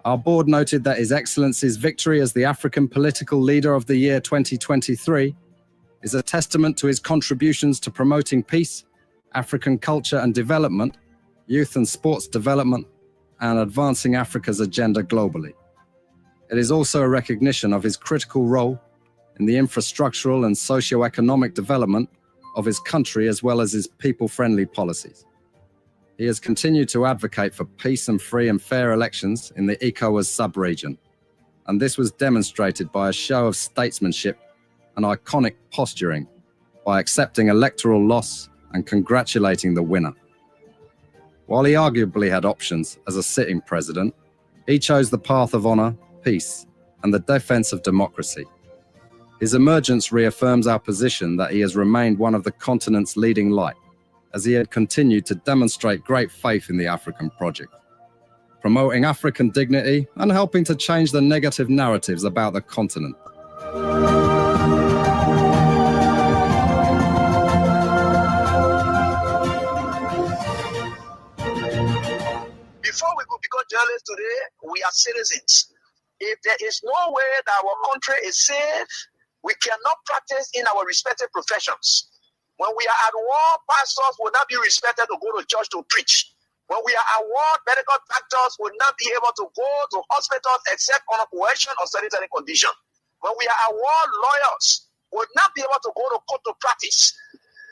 Our board noted that His Excellency's victory as the African Political Leader of the Year 2023 is a testament to his contributions to promoting peace, African culture and development, youth and sports development, and advancing Africa's agenda globally. It is also a recognition of his critical role in the infrastructural and socio-economic development of his country as well as his people-friendly policies. He has continued to advocate for peace and free and fair elections in the ECOWAS sub-region, and this was demonstrated by a show of statesmanship and iconic posturing by accepting electoral loss and congratulating the winner. While he arguably had options as a sitting president, he chose the path of honor, peace, and the defense of democracy. His emergence reaffirms our position that he has remained one of the continent's leading light, as he had continued to demonstrate great faith in the African project, promoting African dignity and helping to change the negative narratives about the continent. Before we could become journalists today, we are citizens. If there is no way that our country is safe, we cannot practice in our respective professions. When we are at war, pastors will not be respected to go to church to preach. When we are at war, medical doctors will not be able to go to hospitals except on a coercion or sanitary condition. When we are at war, lawyers will not be able to go to court to practice.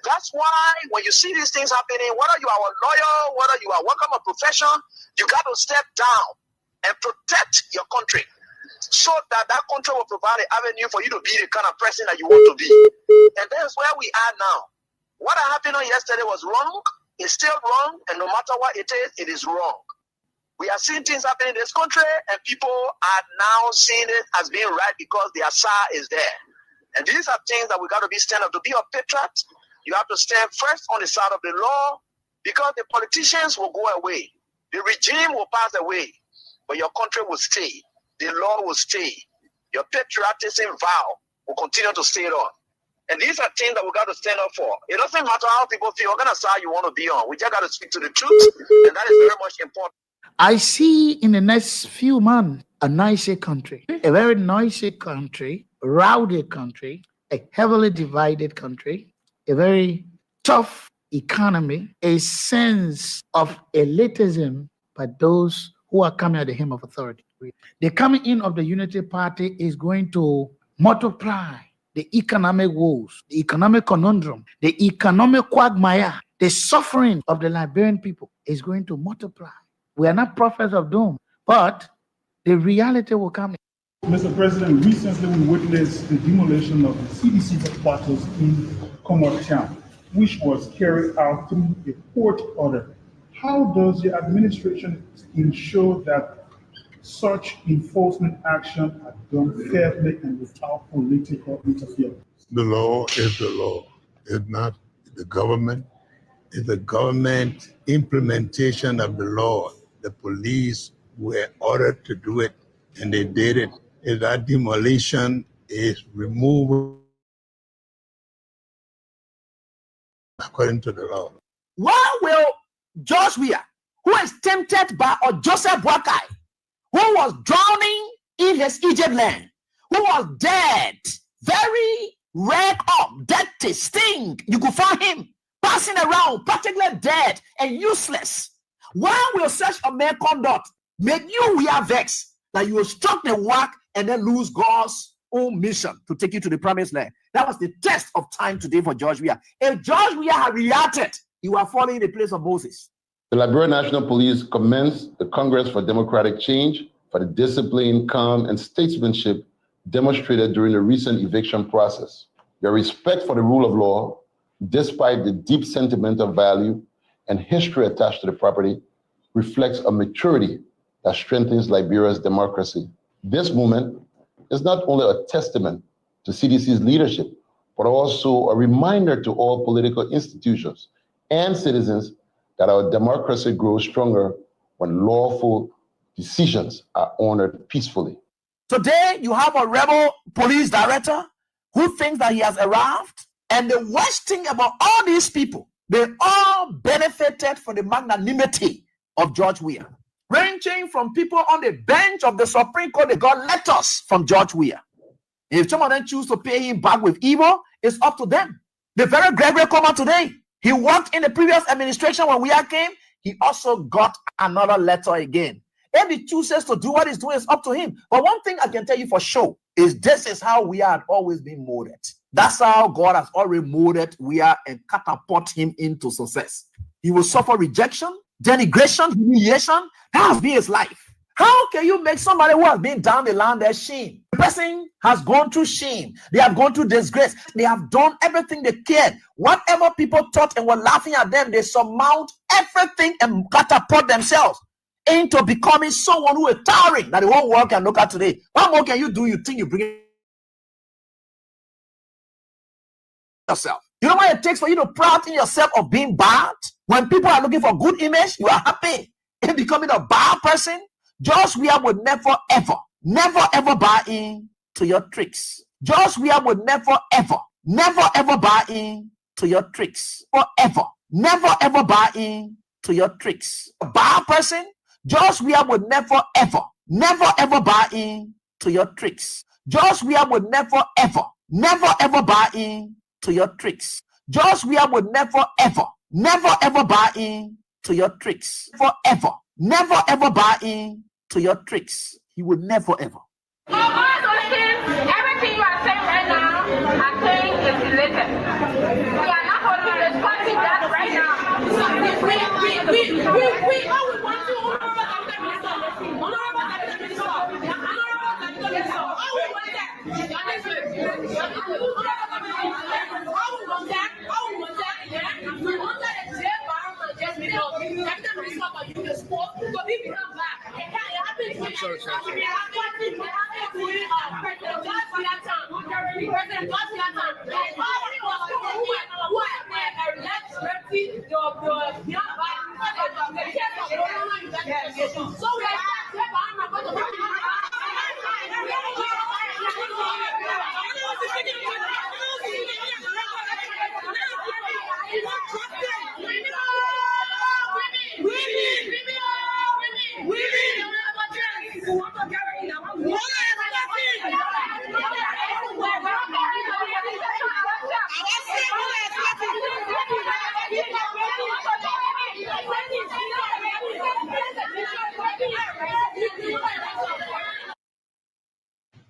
That's why when you see these things happening, whether you are a lawyer, whether you are working a profession, you got to step down and protect your country so that that country will provide an avenue for you to be the kind of person that you want to be. And that's where we are now. What happened on yesterday was wrong. It's still wrong. And no matter what it is wrong. We are seeing things happening in this country, and people are now seeing it as being right because the Asa is there. And these are things that we got to be stand up. To be a patriot, you have to stand first on the side of the law, because the politicians will go away. The regime will pass away, but your country will stay. The law will stay. Your patriotism vow will continue to stay on. And these are things that we got to stand up for. It doesn't matter how people feel, what kind of side you want to be on. We just got to speak to the truth, and that is very much important. I see in the next few months a nicer country, a very noisy country, rowdy country, a heavily divided country, a very tough economy, a sense of elitism by those who are coming at the hem of authority. The coming in of the Unity Party is going to multiply the economic woes, the economic conundrum, the economic quagmire, the suffering of the Liberian people is going to multiply. We are not prophets of doom, but the reality will come. Mr. President, recently we witnessed the demolition of the CDC headquarters in Comot Town, which was carried out through a court order. How does the administration ensure that such enforcement action are done fairly and without political interference? The law is the law. It's not the government. It's the government implementation of the law. The police were ordered to do it, and they did it. If that demolition is removed according to the law. Why will George Wea, who is tempted by or Joseph Boakai, who was drowning in his Egypt land, who was dead, very red up, dirty, stink, you could find him passing around, particularly dead and useless. Why will such a man conduct make you we are vexed that you will struck the work and then lose God's own mission to take you to the promised land? That was the test of time today for George Wea. If George Wea had reacted, you are falling in the place of Moses. The Liberia National Police commends the Congress for Democratic Change for the discipline, calm, and statesmanship demonstrated during the recent eviction process. Your respect for the rule of law, despite the deep sentimental value and history attached to the property, reflects a maturity that strengthens Liberia's democracy. This movement is not only a testament to CDC's leadership, but also a reminder to all political institutions and citizens that our democracy grows stronger when lawful decisions are honored peacefully. Today, you have a rebel police director who thinks that he has arrived. And the worst thing about all these people, they all benefited from the magnanimity of George Wea. ranging from people on the bench of the Supreme Court, they got letters from George Wea. If some of them choose to pay him back with evil, it's up to them. The very Gregory Comer today, he worked in the previous administration when Wea came. He also got another letter again. If he chooses to do what he's doing, it's up to him. But one thing I can tell you for sure is this is how we had always been molded. That's how God has already molded Wea and catapult him into success. He will suffer rejection, denigration, humiliation. That has been his life. How can you make somebody who has been down the line their shame? The person has gone through shame. They have gone through disgrace. They have done everything they cared. Whatever people thought and were laughing at them, they surmount everything and catapult themselves into becoming someone who is towering that the whole world can look at today. What more can you do? You think you bring yourself? You know what it takes for you to proud in yourself of being bad? When people are looking for good image, you are happy in becoming a bad person. George Wea would never ever buy in to your tricks. George Wea would never ever buy in to your tricks. Forever, never ever buy in to your tricks. A bad person, George Wea would never ever buy in to your tricks. George Wea would never ever buy in to your tricks. George Wea would never ever buy in to your tricks. Forever, never ever buy in to your tricks. He would never ever. Everything you are saying right now, I think is related. We are not going to be responding that right now. We all want to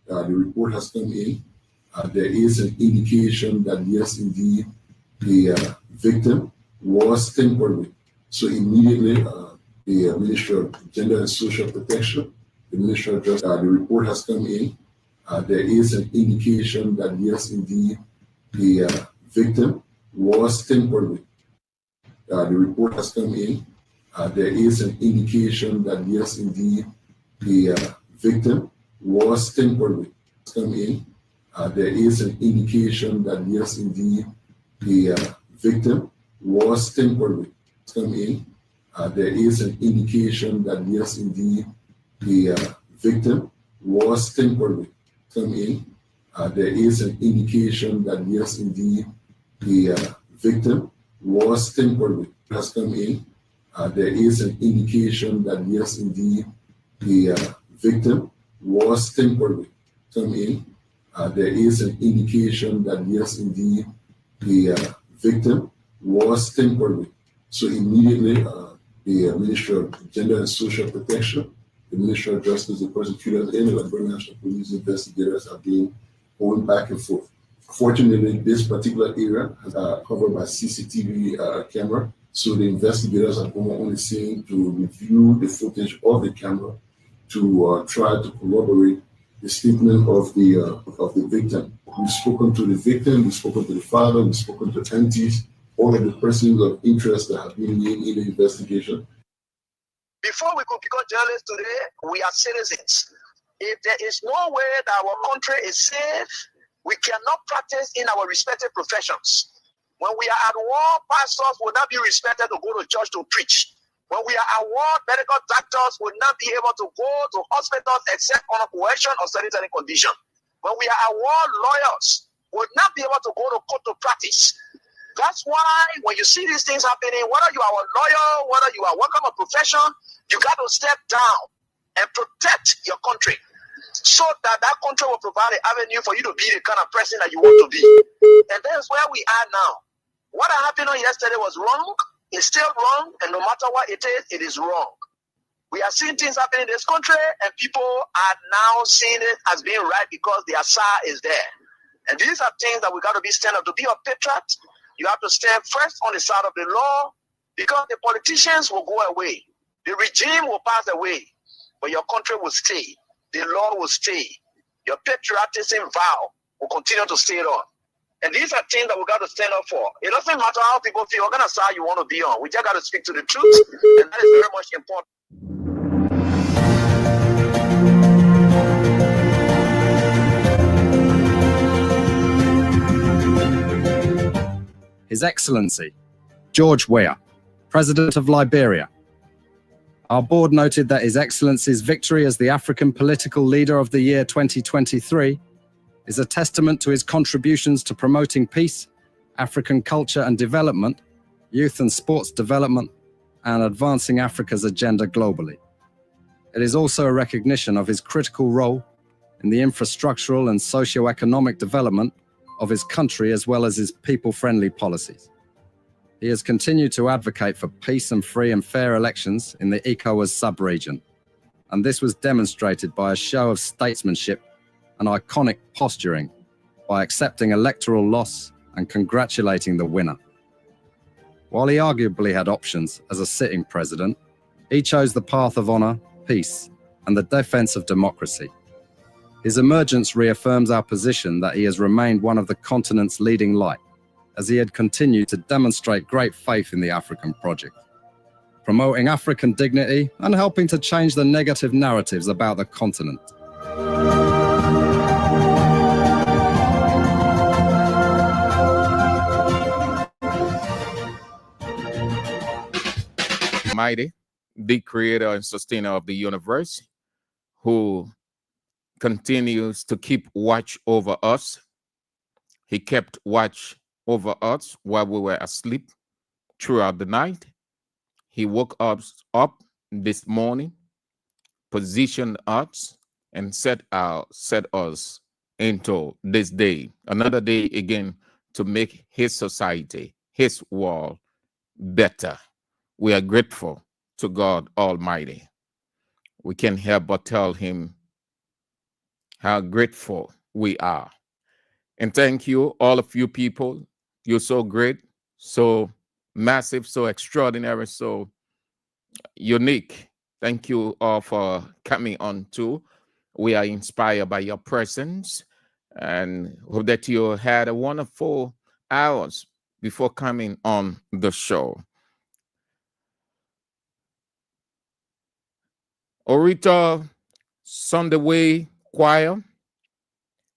The report has come in. There is an indication that yes, indeed, the victim was tampered with. So immediately, the Ministry of Gender and Social Protection, the Ministry of Justice, the report has come in. There is an indication that yes, indeed, the victim was tampered with. The report has come in. There is an indication that yes, indeed, the victim was tampered with. Come in. There is an indication that yes, indeed, the victim was tampered with. Come in. There is an indication that yes, indeed, the victim was tampered with. Come in. There is an indication that yes, indeed, the victim was tampered with. Has come in. There is an indication that yes, indeed, the victim was tampered with. Come in. There is an indication that yes, indeed, the victim was tampered with. So immediately, the Ministry of Gender and Social Protection, the Ministry of Justice, the prosecutors, and the Liberia National Police investigators have been going back and forth. Fortunately, this particular area is covered by CCTV camera, so the investigators are going on the scene to review the footage of the camera to try to corroborate the statement of the victim. We've spoken to the victim, we've spoken to the father, we've spoken to aunties, all of the persons of interest that have been named in the investigation. Before we could become journalists today, we are citizens. If there is no way that our country is safe, we cannot practice in our respective professions. When we are at war, pastors will not be respected to go to church to preach. When we are at war, medical doctors will not be able to go to hospitals except on a coercion or certain condition. When we are at war, lawyers will not be able to go to court to practice. That's why when you see these things happening, whether you are a lawyer, whether you are working a profession, you got to step down and protect your country so that that country will provide an avenue for you to be the kind of person that you want to be. And that's where we are now. What happened on yesterday was wrong. It's still wrong. And no matter what it is wrong. We are seeing things happening in this country, and people are now seeing it as being right because the Asa is there. And these are things that we got to be stand up. To be a patriot, you have to stand first on the side of the law, because the politicians will go away. The regime will pass away, but your country will stay. The law will stay. Your patriotism vow will continue to stay on. And these are things that we got to stand up for. It doesn't matter how people feel, what kind of side you want to be on. We just got to speak to the truth, and that is very much important. His Excellency, George Wea, President of Liberia. Our board noted that His Excellency's victory as the African Political Leader of the Year 2023 is a testament to his contributions to promoting peace, African culture and development, youth and sports development, and advancing Africa's agenda globally. It is also a recognition of his critical role in the infrastructural and socio-economic development of his country, as well as his people-friendly policies. He has continued to advocate for peace and free and fair elections in the ECOWAS sub-region, and this was demonstrated by a show of statesmanship and iconic posturing by accepting electoral loss and congratulating the winner. While he arguably had options as a sitting president, he chose the path of honor, peace, and the defense of democracy. His emergence reaffirms our position that he has remained one of the continent's leading light, as he had continued to demonstrate great faith in the African project, promoting African dignity and helping to change the negative narratives about the continent. Almighty, the creator and sustainer of the universe, who continues to keep watch over us. He kept watch over us while we were asleep throughout the night. He woke us up this morning, positioned us, and set us into this day, another day again, to make his society, his world better. We are grateful to God Almighty. We can't help but tell him how grateful we are. And thank you, all of you people. You're so great, so massive, so extraordinary, so unique. Thank you all for coming on too. We are inspired by your presence, and hope that you had a wonderful hours before coming on the show. Orita Sunday Way Choir,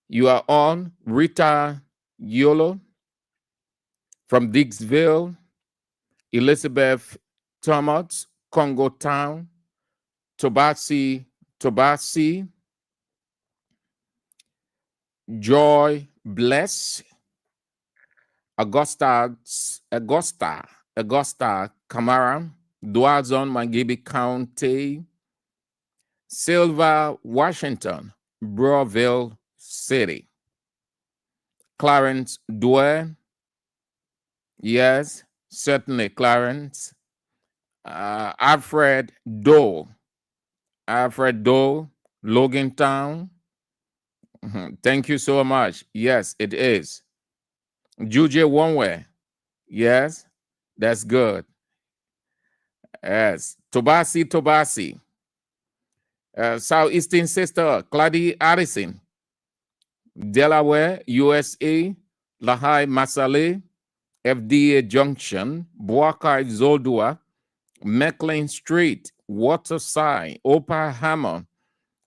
you are on. Rita Yolo from Dixville, Elizabeth Thomas, Congo Town, Tobasi, Joy Bless, Augusta Camara, Duazon, Mangibi County, Silva, Washington, Broville City, Clarence Dwyer, yes, certainly Clarence, Alfred Doe, Logan Town. Thank you so much. Yes, it is. Juju Onwe, yes, that's good. Yes, Tobasi. Southeastern Sister, Clady Addison, Delaware, USA, Lahai Masale, FDA Junction, Boakai Zoldua, McLean Street, Waterside, Oklahoma,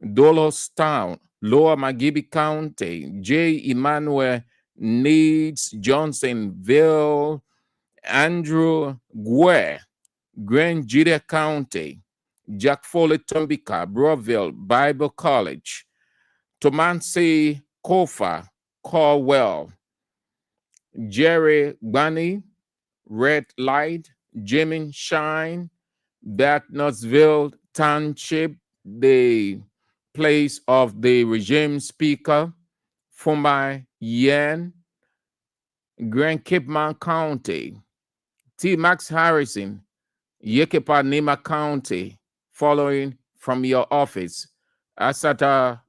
Dolos Town, Lower Magibi County, J. Emmanuel Needs, Johnsonville, Andrew Guer, Grand Judea County, Jack Foley Tombika, Broville Bible College, Tomansi Kofa, Caldwell, Jerry Bunny, Red Light, Jimmy Shine, Batnusville Township, the place of the regime speaker, Fumbai Yen, Grand Capeman County, T. Max Harrison, Yekepanema County, following from your office, Asata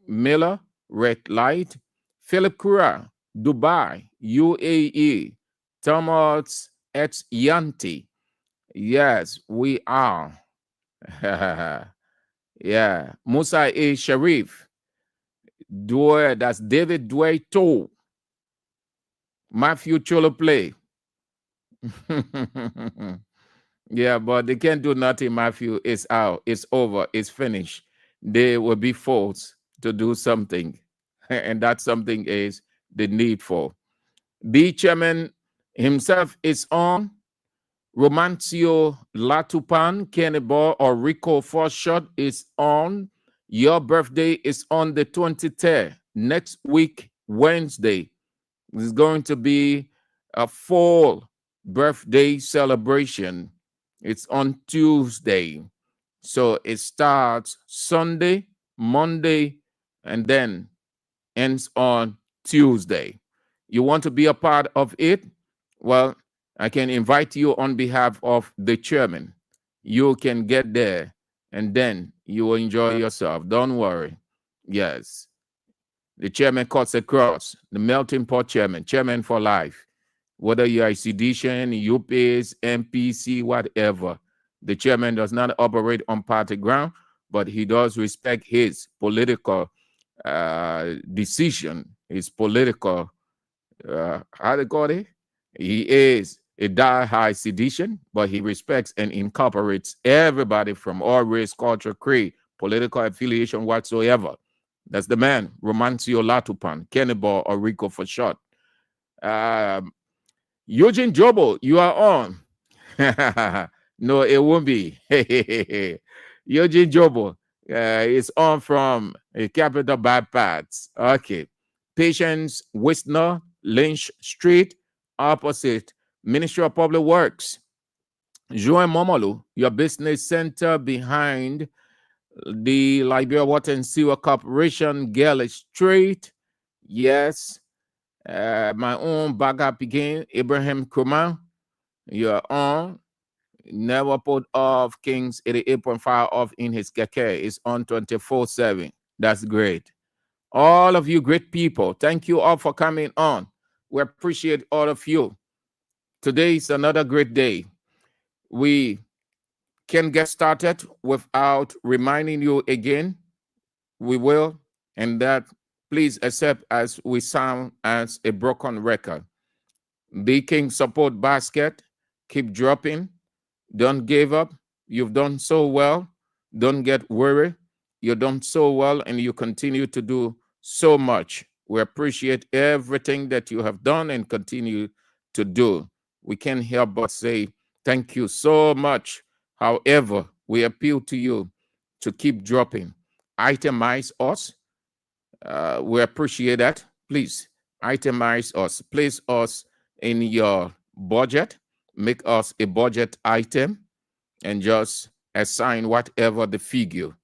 Miller, Red Light, Philip Kura, Dubai, UAE, Thomas X. Yanti. Yes, we are. Yeah. Musa A. Sharif, Dwyer, that's David Dwyer Toe, Matthew Cholo Play. Yeah, but they can't do nothing, Matthew. It's out. It's over. It's finished. They will be forced to do something. And that something is the need for. The chairman himself is on. Romancio Latupan, Kenneball, or Rico Forshot is on. Your birthday is on the 23rd. Next week, Wednesday, is going to be a full birthday celebration. It's on Tuesday. So it starts Sunday, Monday, and then ends on Tuesday. You want to be a part of it? Well, I can invite you on behalf of the chairman. You can get there and then you will enjoy yourself. Don't worry. Yes. The chairman cuts across, the melting pot chairman, chairman for life. Whether you are sedition, UPS, MPC, whatever. The chairman does not operate on party ground, but he does respect his political decision, his political, how they call it? He is a die-high sedition, but he respects and incorporates everybody from all race, culture, creed, political affiliation whatsoever. That's the man, Romancio Latupan, Kenneball, or Rico for short. Eugene Jobo, you are on. No, it won't be. Eugene Jobo is on from a capital bypass. Okay. Patience Wisner, Lynch Street, opposite Ministry of Public Works. Joan Momolu, your business center behind the Liberia Water and Sewer Corporation, Gale Street. Yes. My own backup again, Abraham Kuma. You're on. Never put off Kings 88.5 off in his keke. It's on 24/7. That's great. All of you great people, thank you all for coming on. We appreciate all of you. Today is another great day. We can get started without reminding you again. We will, and that please accept as we sound as a broken record. The King Support Basket, keep dropping. Don't give up. You've done so well. Don't get worried. You've done so well and you continue to do so much. We appreciate everything that you have done and continue to do. We can't help but say thank you so much. However, we appeal to you to keep dropping. Itemize us. We appreciate that. Please itemize us. Place us in your budget. Make us a budget item and just assign whatever the figure.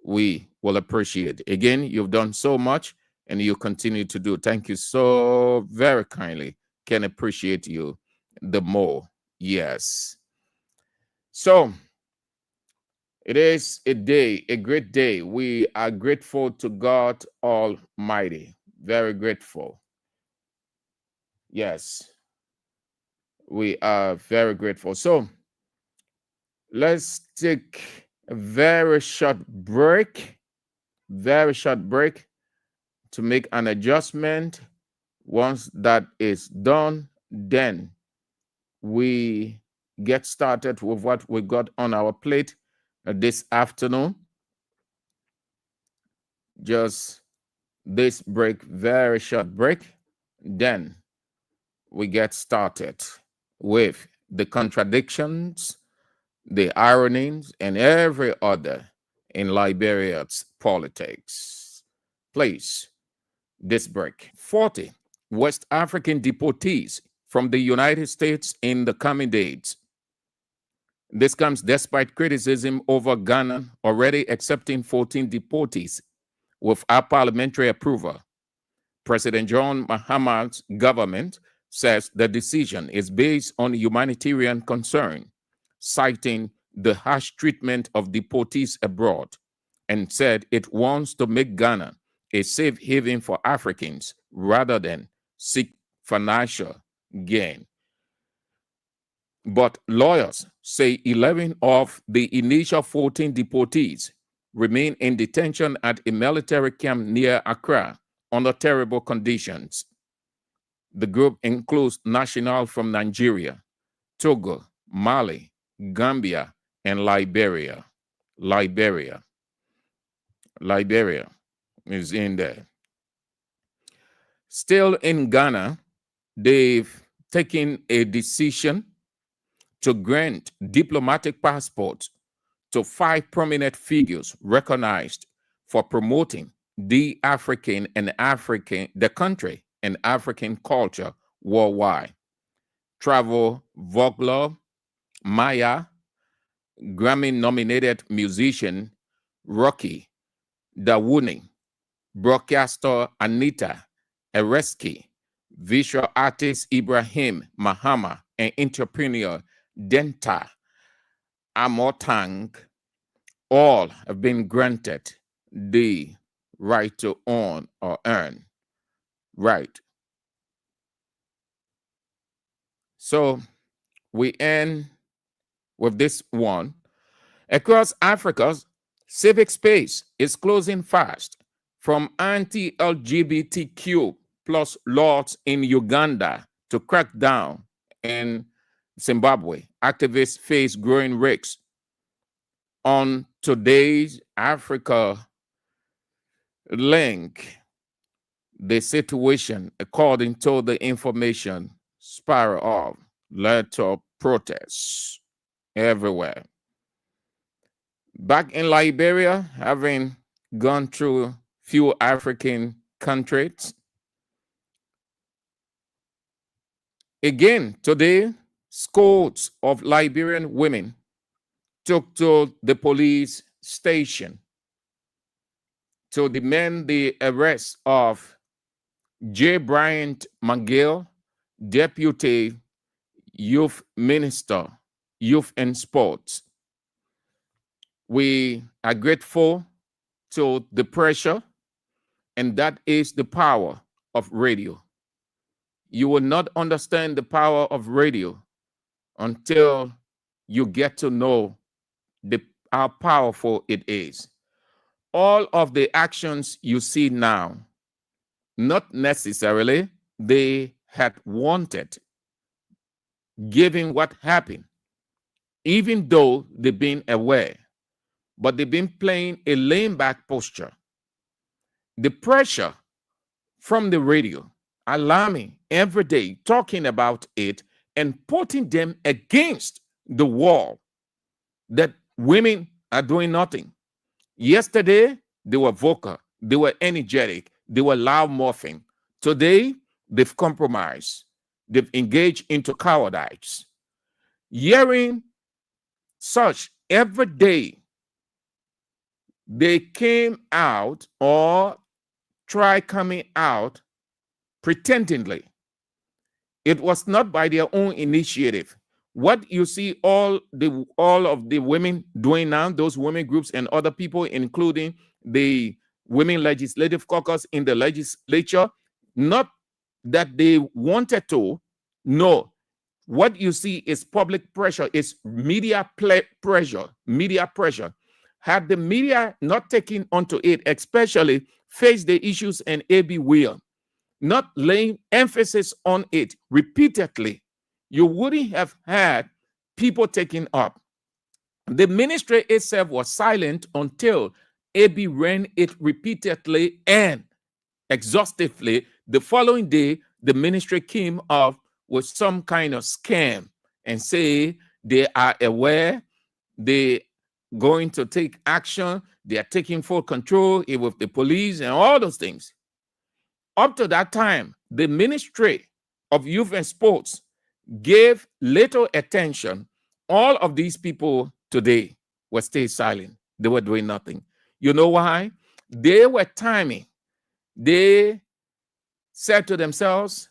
We will appreciate. Again, you've done so much and you continue to do. Thank you so very kindly. Can appreciate you the more. Yes. So it is a day, a great day. We are grateful to God Almighty. Very grateful. Yes. We are very grateful. So let's take a very short break to make an adjustment. Once that is done, then we get started with what we got on our plate this afternoon. Just this break, very short break, then we get started with the contradictions, the ironies, and every other in Liberia's politics. Please, this break, 40 West African deportees from the United States in the coming days. This comes despite criticism over Ghana already accepting 14 deportees with our parliamentary approval. President John Mahama's government says the decision is based on humanitarian concern, citing the harsh treatment of deportees abroad, and said it wants to make Ghana a safe haven for Africans rather than seek financial gain. But lawyers say 11 of the initial 14 deportees remain in detention at a military camp near Accra under terrible conditions. The group includes nationals from Nigeria, Togo, Mali, Gambia, and Liberia. Liberia is in there. Still in Ghana, they've taken a decision to grant diplomatic passports to 5 prominent figures recognized for promoting the country and African culture worldwide. Travel Vogler, Maya, Grammy-nominated musician Rocky Dawuni, broadcaster Anita Ereski, visual artist Ibrahim Mahama, and entrepreneur Denta Amotang, all have been granted the right to own or earn. Right. So we end with this one. Across Africa, civic space is closing fast, from anti-LGBTQ plus laws in Uganda to crack down in Zimbabwe. Activists face growing risks. On today's Africa link, the situation, according to the information, spiral of led to protests everywhere. Back in Liberia, having gone through few African countries, again today, scores of Liberian women took to the police station to demand the arrest of J. Bryant McGill, Deputy Youth Minister, Youth and Sports. We are grateful to the pressure, and that is the power of radio. You will not understand the power of radio until you get to know how powerful it is. All of the actions you see now, not necessarily they had wanted, given what happened, even though they've been aware, but they've been playing a laying-back posture. The pressure from the radio, alarming every day, talking about it and putting them against the wall, that women are doing nothing. Yesterday, they were vocal, they were energetic, they were loud-mouthing. Today, they've compromised. They've engaged into cowardice. Hearing such every day, they came out or try coming out pretendingly. It was not by their own initiative. What you see all of the women doing now, those women groups and other people, including the Women Legislative Caucus in the legislature, not that they wanted to, no. What you see is public pressure, is media pressure, media pressure. Had the media not taken onto it, especially Face the Issues and A.B. Wea, not laying emphasis on it repeatedly, you wouldn't have had people taking up. The ministry itself was silent until A.B. ran it repeatedly and exhaustively. The following day, the ministry came up with some kind of scam and say they are aware, they going to take action, they are taking full control with the police and all those things. Up to that time, the Ministry of Youth and Sports gave little attention, all of these people today were stay silent. They were doing nothing. You know why? They were timing. They said to themselves,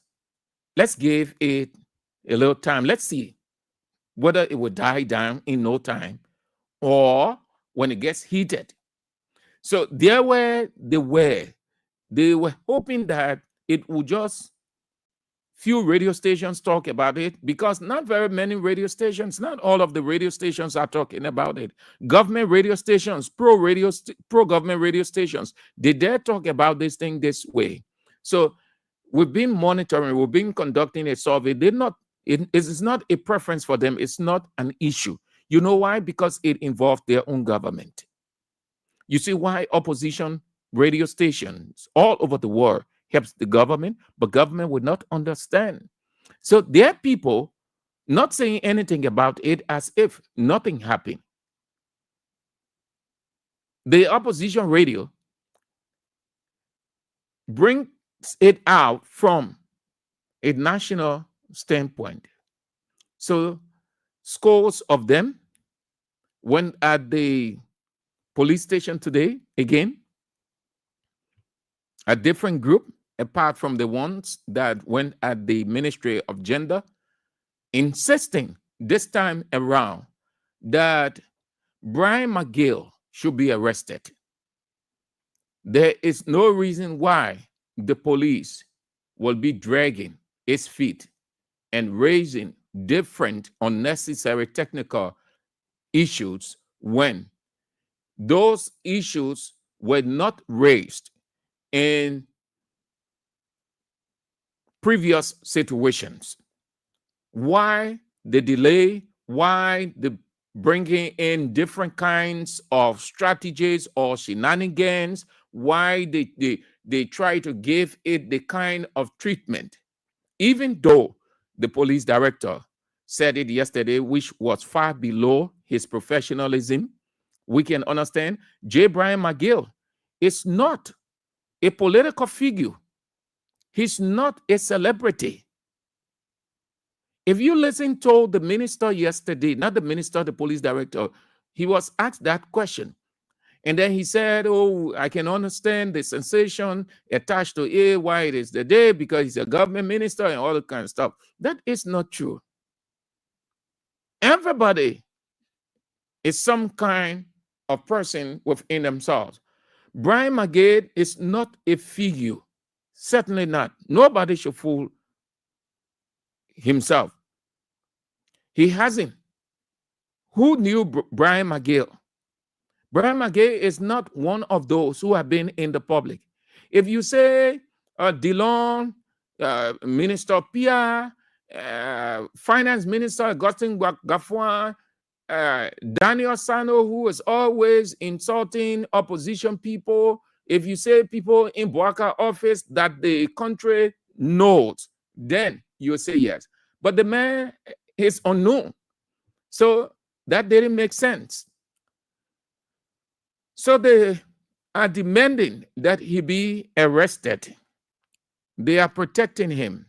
let's give it a little time. Let's see whether it will die down in no time or when it gets heated. So there were they were hoping that it would just few radio stations talk about it, because not very many radio stations, not all of the radio stations are talking about it. Government radio stations, pro-government radio stations, they dare talk about this thing this way. So we've been monitoring, we've been conducting a survey. It is not a preference for them. It's not an issue. You know why? Because it involved their own government. You see why opposition radio stations all over the world helps the government, but government would not understand. So there are people not saying anything about it as if nothing happened. The opposition radio brings it out from a national standpoint. So scores of them went at the police station today, again, a different group, apart from the ones that went at the Ministry of Gender, insisting this time around that Brian McGill should be arrested. There is no reason why the police will be dragging its feet and raising different unnecessary technical issues when those issues were not raised in previous situations. Why the delay? Why the bringing in different kinds of strategies or shenanigans? Why they try to give it the kind of treatment, even though the police director said it yesterday, which was far below his professionalism. We can understand J. Brian McGill is not a political figure. He's not a celebrity. If you listen to the minister yesterday, not the minister, the police director, he was asked that question. And then he said, oh, I can understand the sensation attached to it, why it is the day, because he's a government minister and all that kind of stuff. That is not true. Everybody is some kind of person within themselves. Brian McGill is not a figure. Certainly not. Nobody should fool himself. He hasn't. Who knew Brian McGill? Brian McGill is not one of those who have been in the public. If you say Dillon, Minister Pia, Finance Minister Augustine Gaffouin, Daniel Sano, who is always insulting opposition people, if you say people in Boaka office that the country knows, then you'll say yes. But the man is unknown. So that didn't make sense. So they are demanding that he be arrested. They are protecting him.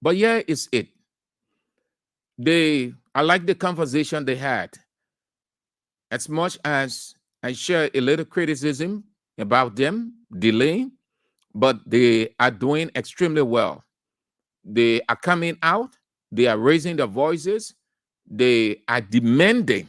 But here is it. I like the conversation they had. As much as I share a little criticism about them delaying, but they are doing extremely well. They are coming out. They are raising their voices. They are demanding.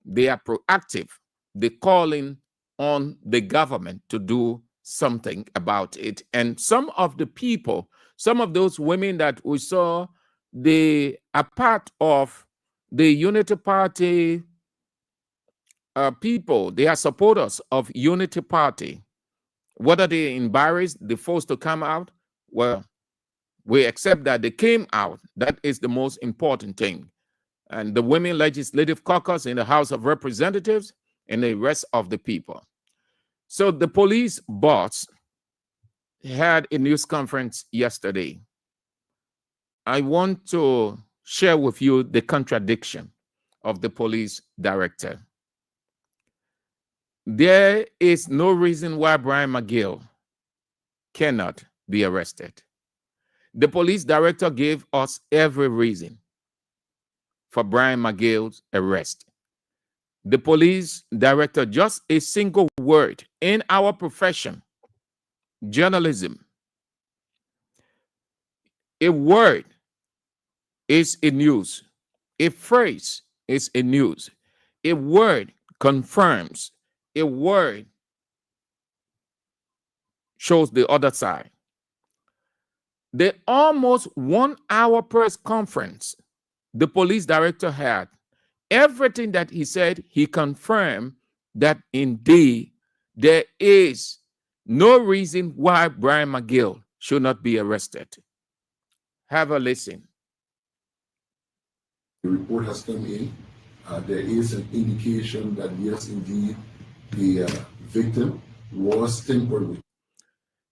They are proactive. They're calling on the government to do something about it. And some of the people, some of those women that we saw, they are part of the Unity Party people. They are supporters of Unity Party. Whether they embarrassed, they're forced to come out, well, we accept that they came out. That is the most important thing. And the Women Legislative Caucus in the House of Representatives and the rest of the people. So the police boss had a news conference yesterday. I want to share with you the contradiction of the police director. There is no reason why Brian McGill cannot be arrested. The police director gave us every reason for Brian McGill's arrest. The police director, just a single word in our profession, journalism, a word is a news. A phrase is a news. A word confirms. A word shows the other side. The almost 1 hour press conference the police director had, everything that he said, he confirmed that indeed there is no reason why Brian McGill should not be arrested. Have a listen. The report has come in. There is an indication that yes, indeed, the victim was tampered with.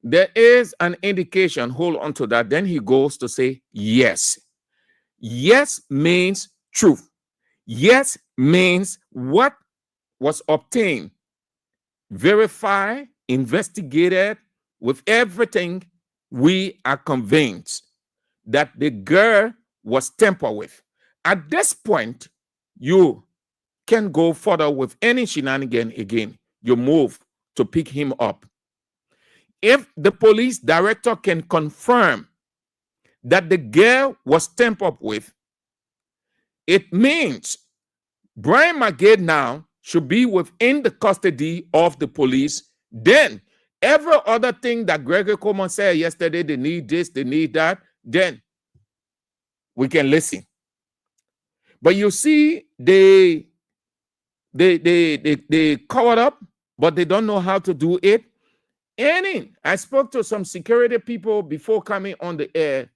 There is an indication, hold on to that. Then he goes to say yes. Yes means truth. Yes means what was obtained, verified, investigated, with everything. We are convinced that the girl was tampered with. At this point, you can go further with any shenanigan again. You move to pick him up. If the police director can confirm that the girl was tampered with, it means Brian McGill now should be within the custody of the police. Then every other thing that Gregory Coleman said yesterday, they need this, they need that, then we can listen. But you see, they covered up, but they don't know how to do it. And I spoke to some security people before coming on the air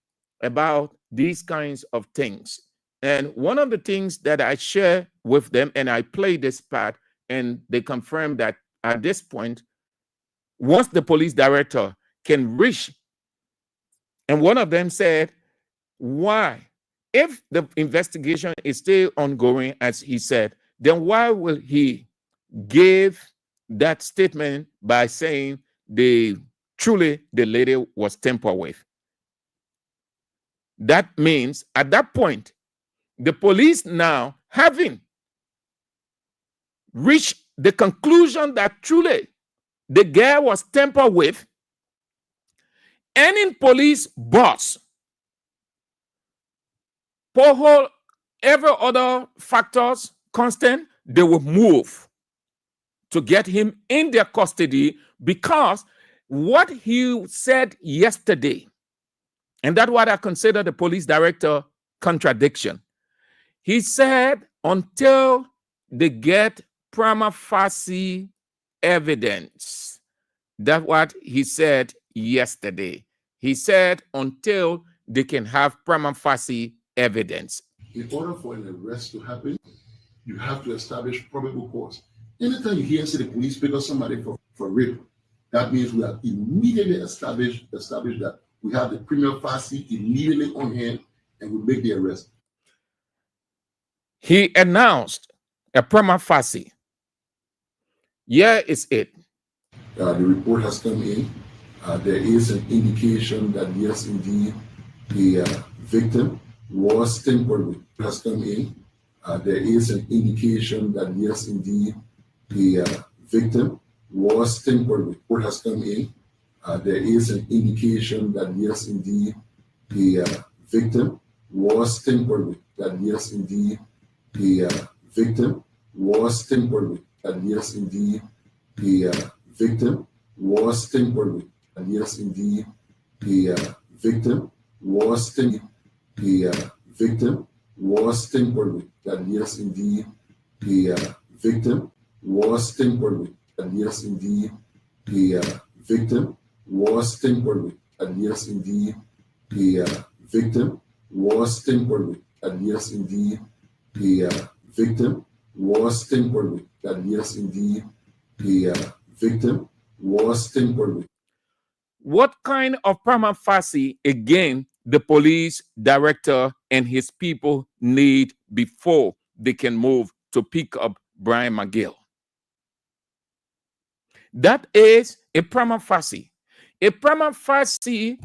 about these kinds of things. And one of the things that I share with them, and I play this part, and they confirm that at this point, once the police director can reach, and one of them said, why? If the investigation is still ongoing, as he said, then why will he give that statement by saying truly the lady was tampered with? That means at that point, the police now, having reached the conclusion that truly the girl was tampered with, any police boss, pothole, every other factors constant, they will move to get him in their custody, because what he said yesterday, and that's what I consider the police director contradiction. He said until they get prima facie evidence. That's what he said yesterday. He said until they can have prima facie evidence. In order for an arrest to happen, you have to establish probable cause. Anytime you hear say the police pick up somebody for rape, that means we have immediately established that we have the prima facie immediately on hand, and we make the arrest. He announced a prima facie. Here is it. The report has come in. There is an indication that yes, indeed, the victim was tampered with. It has come in. There is an indication that yes, indeed, the victim was tampered with. It has come in. There is an indication that yes, indeed, the victim was tampered with. That yes, indeed, the victim was tampered with. That yes, indeed, the victim was tampered with. That yes, indeed, the victim was tampered. The victim was tampered with. That yes, indeed, the victim was tampered with. That yes, indeed, the victim was tampered with. That yes, indeed, the victim was tampered with. That yes, indeed, the victim was tampered with. That yes, indeed, the victim was tampered with. What kind of prima facie, again, the police director and his people need before they can move to pick up Brian McGill? That is a prima facie. A prima facie,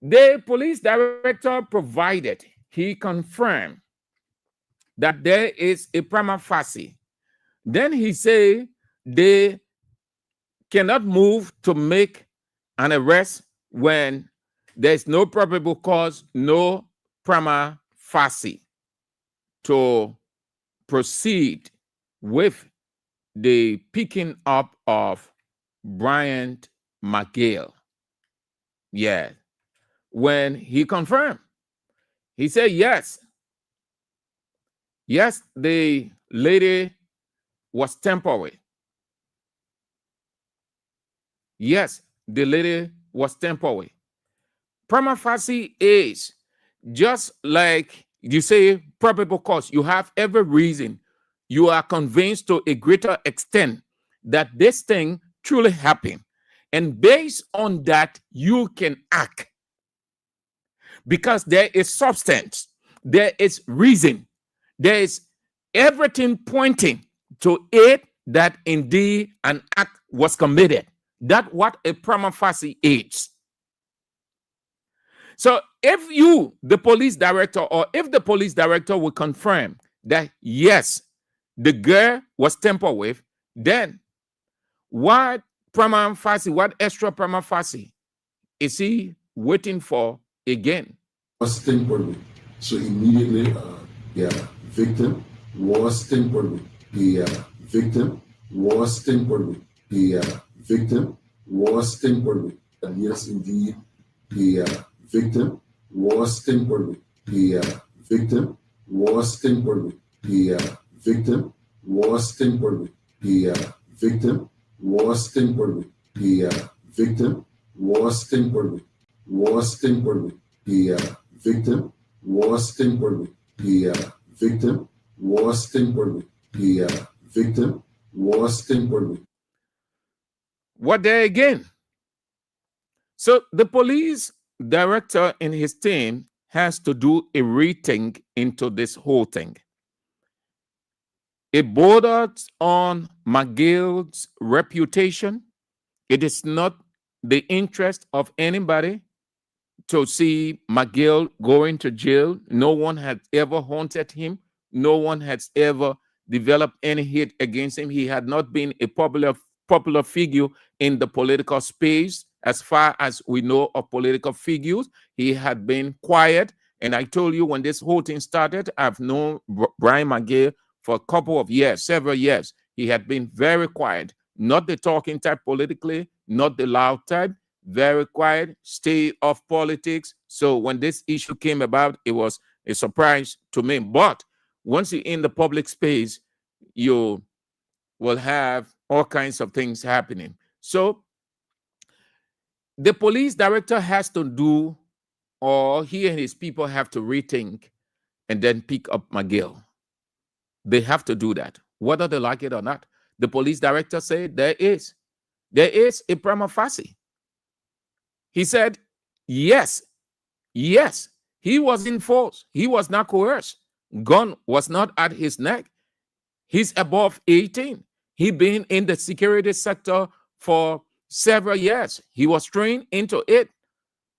The police director provided, he confirmed that there is a prima facie. Then he said they cannot move to make an arrest when there's no probable cause, no prima facie to proceed with the picking up of Brian McGill. Yeah. When he confirmed, he said, yes, the lady was temporary. Yes, the lady was temporary. Prima facie is just like you say, probable cause. You have every reason. You are convinced to a greater extent that this thing truly happened. And based on that, you can act. Because there is substance, there is reason, there is everything pointing to it that indeed an act was committed. That's what a prima facie is. So if you, the police director, or if the police director will confirm that yes, the girl was tampered with, then what prima facie, what extra prima facie is he waiting for again? Was tampered with. So immediately, the victim was tampered with. The victim was tampered with. The victim was tampered with. And yes, indeed, the victim was tampered with. The victim was tampered with. The victim was tampered with. The victim was tampered with. The victim was tampered with. Was tampered with. The victim was tampered with. The victim was tampered with. The victim was tampered with. What there again? So the police director and his team has to do a rethink into this whole thing. It borders on McGill's reputation. It is not the interest of anybody to see McGill going to jail. No one has ever haunted him. No one has ever developed any hate against him. He had not been a popular figure in the political space. As far as we know of political figures, he had been quiet. And I told you when this whole thing started, I've known Brian McGill for a couple of years, several years. He had been very quiet, not the talking type politically, not the loud type, very quiet, stay off politics. So when this issue came about, it was a surprise to me. But once you're in the public space, you will have all kinds of things happening. So the police director has to do, or he and his people have to rethink and then pick up McGill. They have to do that, whether they like it or not. The police director said there is a prima facie. He said, yes, he was in force. He was not coerced. Gun was not at his neck. He's above 18. He been in the security sector for several years. He was trained into it.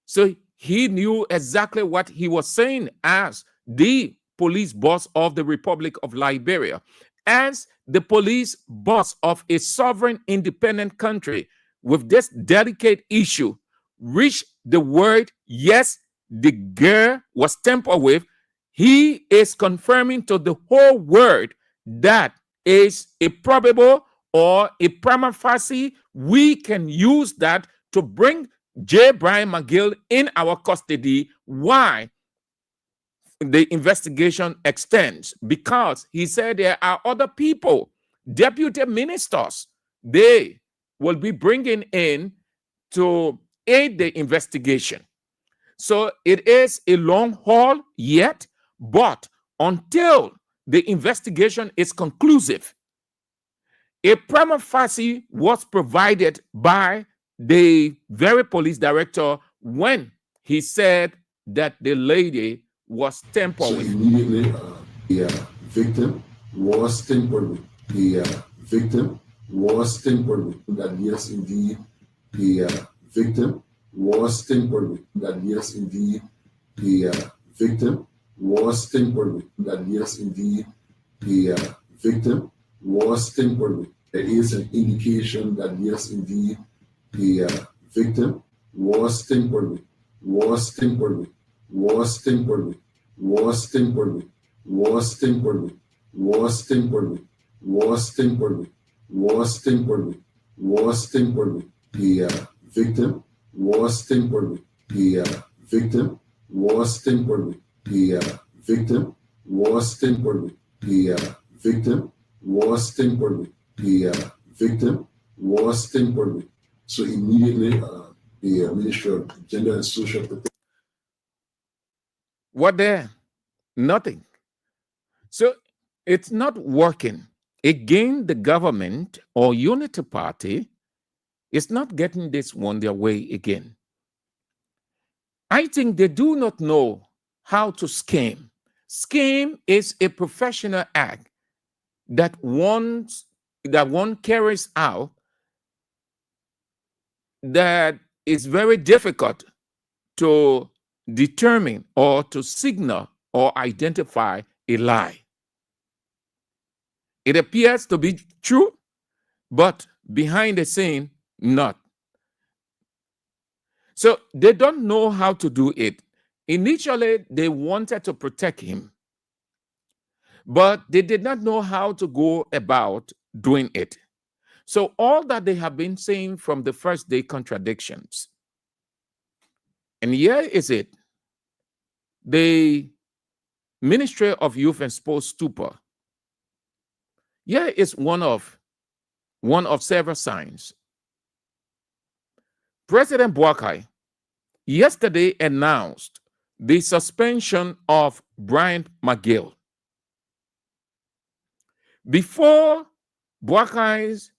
So he knew exactly what he was saying as the police boss of the Republic of Liberia, as the police boss of a sovereign independent country with this delicate issue. Reach the word, yes, the girl was tampered with. He is confirming to the whole world that is a probable or a prima facie. We can use that to bring J. Brian McGill in our custody. Why? The investigation extends because he said there are other people, deputy ministers, they will be bringing in to aid the investigation. So it is a long haul yet, but until the investigation is conclusive, a prima facie was provided by the very police director when he said that the lady was tampered So with. immediately, the victim was tampered with. The victim was tampered with. That yes, indeed, the victim was tampered with. That yes, indeed, the victim was tampered with. That yes, indeed, the victim was tampered with. There is an indication that yes, indeed, the victim was tampered with, was tampered with, was tampered with, was tampered with, was tampered with, was tampered with, was tampered with, was tampered with, was tampered with. The victim was tampered with. The victim was tampered with. The victim was tampered with. The victim was tampered with. The victim was tampered with. So immediately, the Ministry of Gender and Social Protection. What there? Nothing. So it's not working. Again, the government or unity party is not getting this one their way again. I think they do not know how to scheme. Scheme is a professional act that one carries out that is very difficult to determine or to signal or identify a lie. It appears to be true, but behind the scene, not. So they don't know how to do it. Initially, they wanted to protect him, but they did not know how to go about doing it. So all that they have been saying from the first day, contradictions. And here is it. The Ministry of Youth and Sports stupor. Here is one of several signs. President Boakai yesterday announced the suspension of Brian McGill. Before Boakai's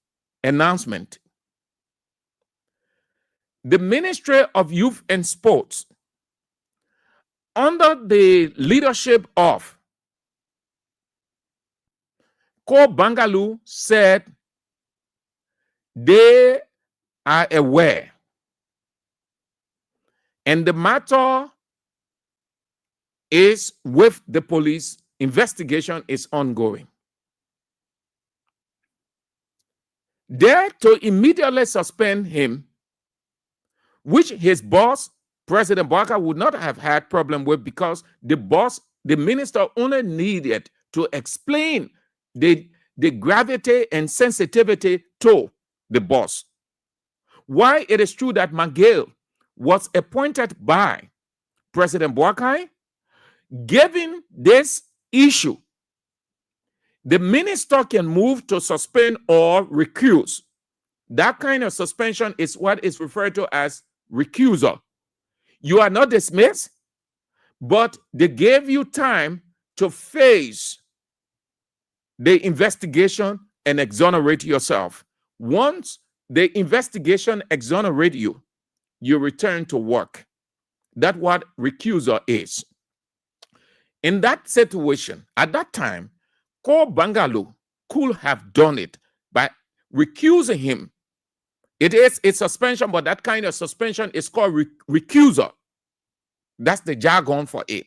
announcement, the Ministry of Youth and Sports, under the leadership of Ko Bangalu, said they are aware and the matter is with the police. Investigation is ongoing. There to immediately suspend him, which his boss, President Boakai, would not have had problem with, because the minister only needed to explain the gravity and sensitivity to the boss. Why it is true that McGill was appointed by President Boakai, given this issue, the minister can move to suspend or recuse. That kind of suspension is what is referred to as recusal. You are not dismissed, but they gave you time to face the investigation and exonerate yourself. Once the investigation exonerate you, you return to work. That's what recusal is. In that situation, at that time, Ko Bangalu could have done it by recusing him. It is a suspension, but that kind of suspension is called recusal. That's the jargon for it.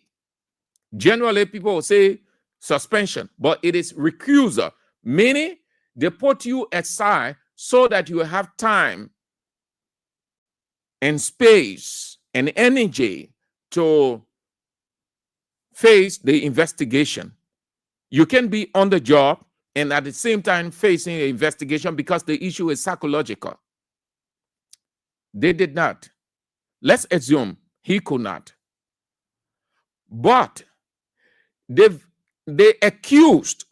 Generally, people will say suspension, but it is recusal, meaning they put you aside so that you have time and space and energy to face the investigation. You can be on the job and at the same time facing an investigation because the issue is psychological. They did not. Let's assume he could not. But the accused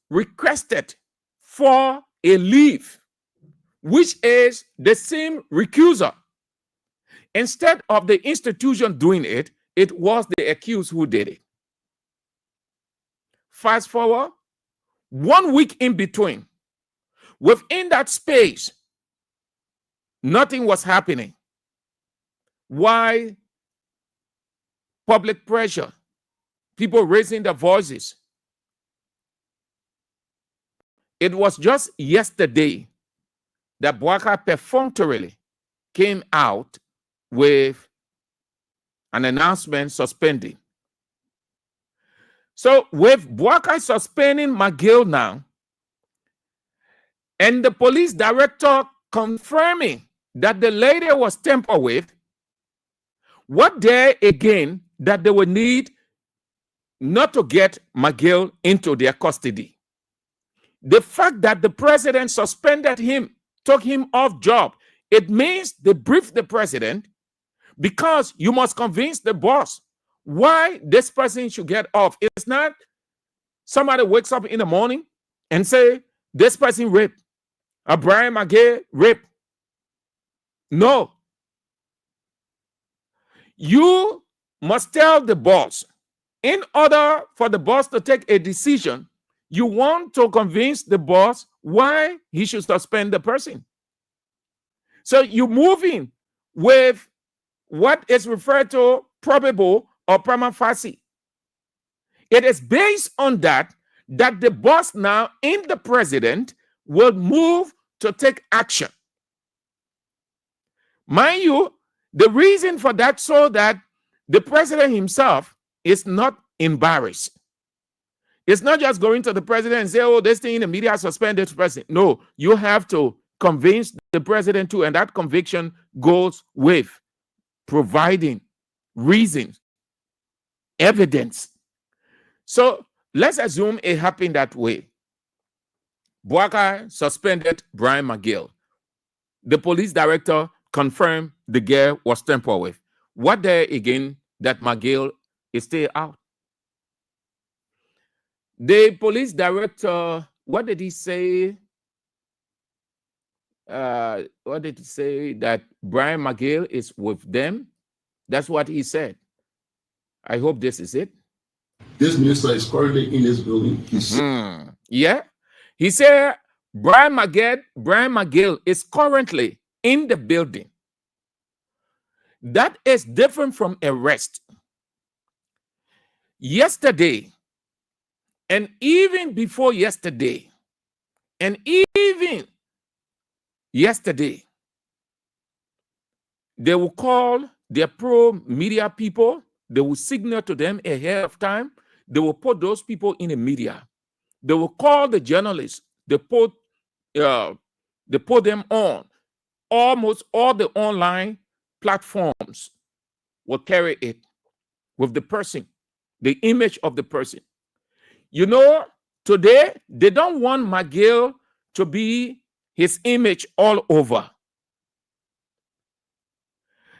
requested for a leave, which is the same recusal. Instead of the institution doing it, it was the accused who did it. Fast forward, 1 week in between, within that space, nothing was happening. Why? Public pressure, people raising their voices. It was just yesterday that Bouaka perfunctorily came out with an announcement suspending. So with Bouaka suspending McGill now, and the police director confirming that the lady was tampered with, what there again that they would need not to get McGill into their custody? The fact that the president suspended him, took him off job, it means they briefed the president, because you must convince the boss why this person should get off. It's not somebody wakes up in the morning and say, this person raped, Brian McGill raped. No. You must tell the boss. In order for the boss to take a decision, you want to convince the boss why he should suspend the person. So you move in with what is referred to probable or prima facie. It is based on that the boss now in the president will move to take action. Mind you, the reason for that so that the president himself is not embarrassed. It's not just going to the president and say, oh, this thing in the media suspended the president. No, you have to convince the president too, and that conviction goes with providing reasons, evidence. So let's assume it happened that way. Bouaka suspended Brian McGill. The police director confirmed the girl was tampered with. What there again that McGill is still out? The police director, what did he say? What did he say? That Brian McGill is with them? That's what he said. I hope this is it. This minister is currently in this building. Yeah. He said Brian McGill is currently in the building. That is different from arrest. Yesterday, and even before yesterday, and even yesterday, they will call their pro-media people. They will signal to them ahead of time. They will put those people in the media. They will call the journalists. They put them on. Almost all the online platforms will carry it with the person, the image of the person. You know, today, they don't want McGill to be his image all over.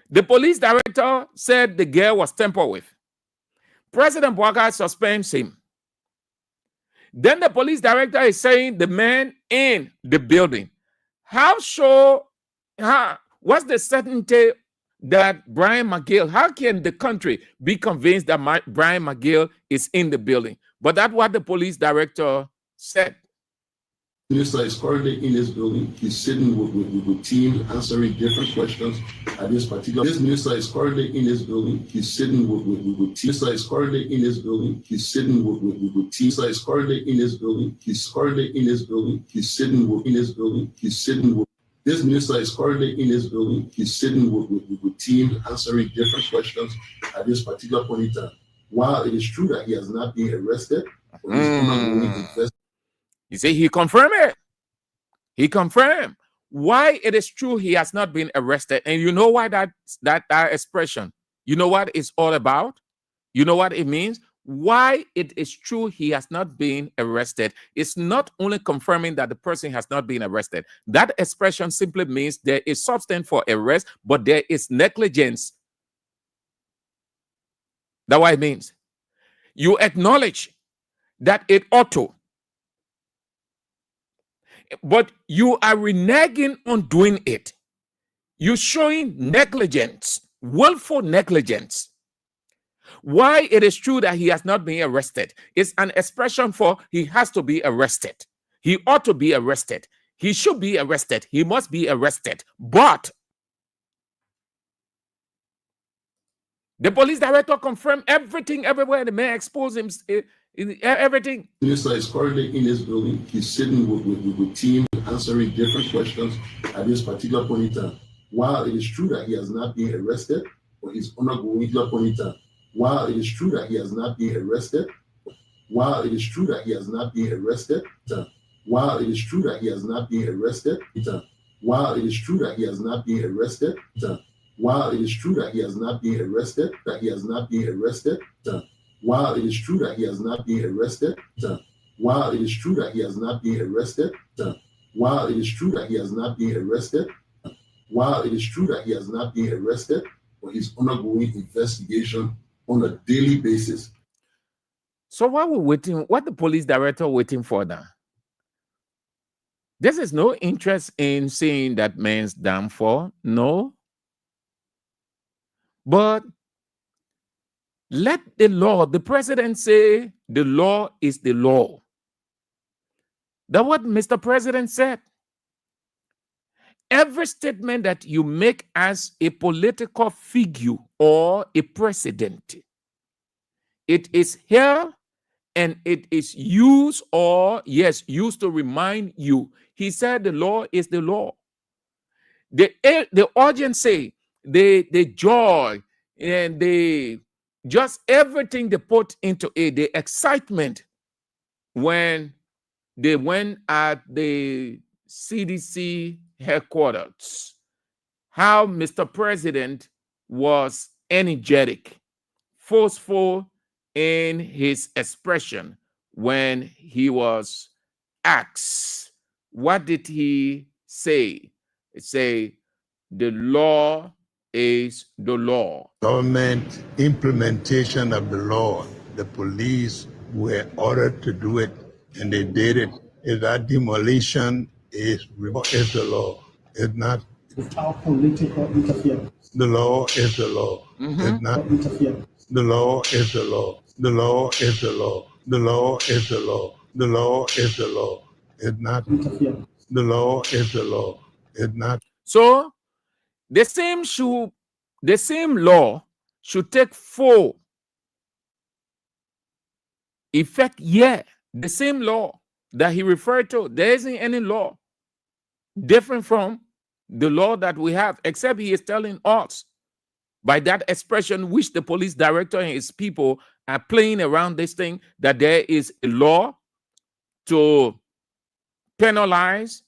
The police director said the girl was tampered with. President Bouaka suspends him. Then the police director is saying the man in the building. What's the certainty that Brian McGill, how can the country be convinced that Brian McGill is in the building? But that's what the police director said. The minister is currently in this building. He's sitting with teams answering different questions at this particular. This minister is currently in this building. He's sitting with teams. Minister is currently in this building. He's sitting with teams. Minister is currently in this building. He's currently in this building. He's sitting in this building. He's sitting with. This minister is currently in this building. He's sitting with teams answering different questions at this particular point in time. While it is true that he has not been arrested, you see, he confirmed it. He confirmed why it is true he has not been arrested. And you know why that expression, you know what it's all about? You know what it means? Why it is true he has not been arrested. It's not only confirming that the person has not been arrested. That expression simply means there is substance for arrest, but there is negligence. That's what it means. You acknowledge that it ought to, but you are reneging on doing it. You're showing negligence, willful negligence. Why it is true that he has not been arrested is an expression for he has to be arrested. He ought to be arrested. He should be arrested. He must be arrested. But the police director confirmed everything everywhere. The man exposed him, everything. The minister is currently in this building. He's sitting with teams. answering different questions at this particular point in time. While it is true that he has not been arrested, but he's undergoing at point in time. While it is true that he has not been arrested, while it is true that he has not been arrested, while it is true that he has not been arrested, while it is true that he has not been arrested, while it is true that he has not been arrested, that he has not been arrested, while it is true that he has not been arrested, while it is true that he has not been arrested, while it is true that he has not been arrested, while it is true that he has not been arrested, but he's undergoing investigation on a daily basis. So what we're waiting, what the police director waiting for now? This is no interest in seeing that man's downfall, no. But let the law, the president say the law is the law. That's what Mr. President said. Every statement that you make as a political figure or a president, it is here and it is used used to remind you. He said the law is the law. The audience say the joy and just everything they put into it, the excitement when they went at the CDC headquarters, how Mr. President was energetic, forceful in his expression when he was asked, what did he say? He say, the law is the law. Government implementation of the law. The police were ordered to do it, and they did it. If that demolition is the law, it's not. Without political interference. The law is the law. It's not Interference. The law is the law. The law is the law. The law is the law. The law is the law. It's not Interference. The law is the law. It's not. So the same law should take full effect. Yeah, the same law that he referred to. There isn't any law different from the law that we have, except he is telling us by that expression, which the police director and his people are playing around this thing, that there is a law to penalize,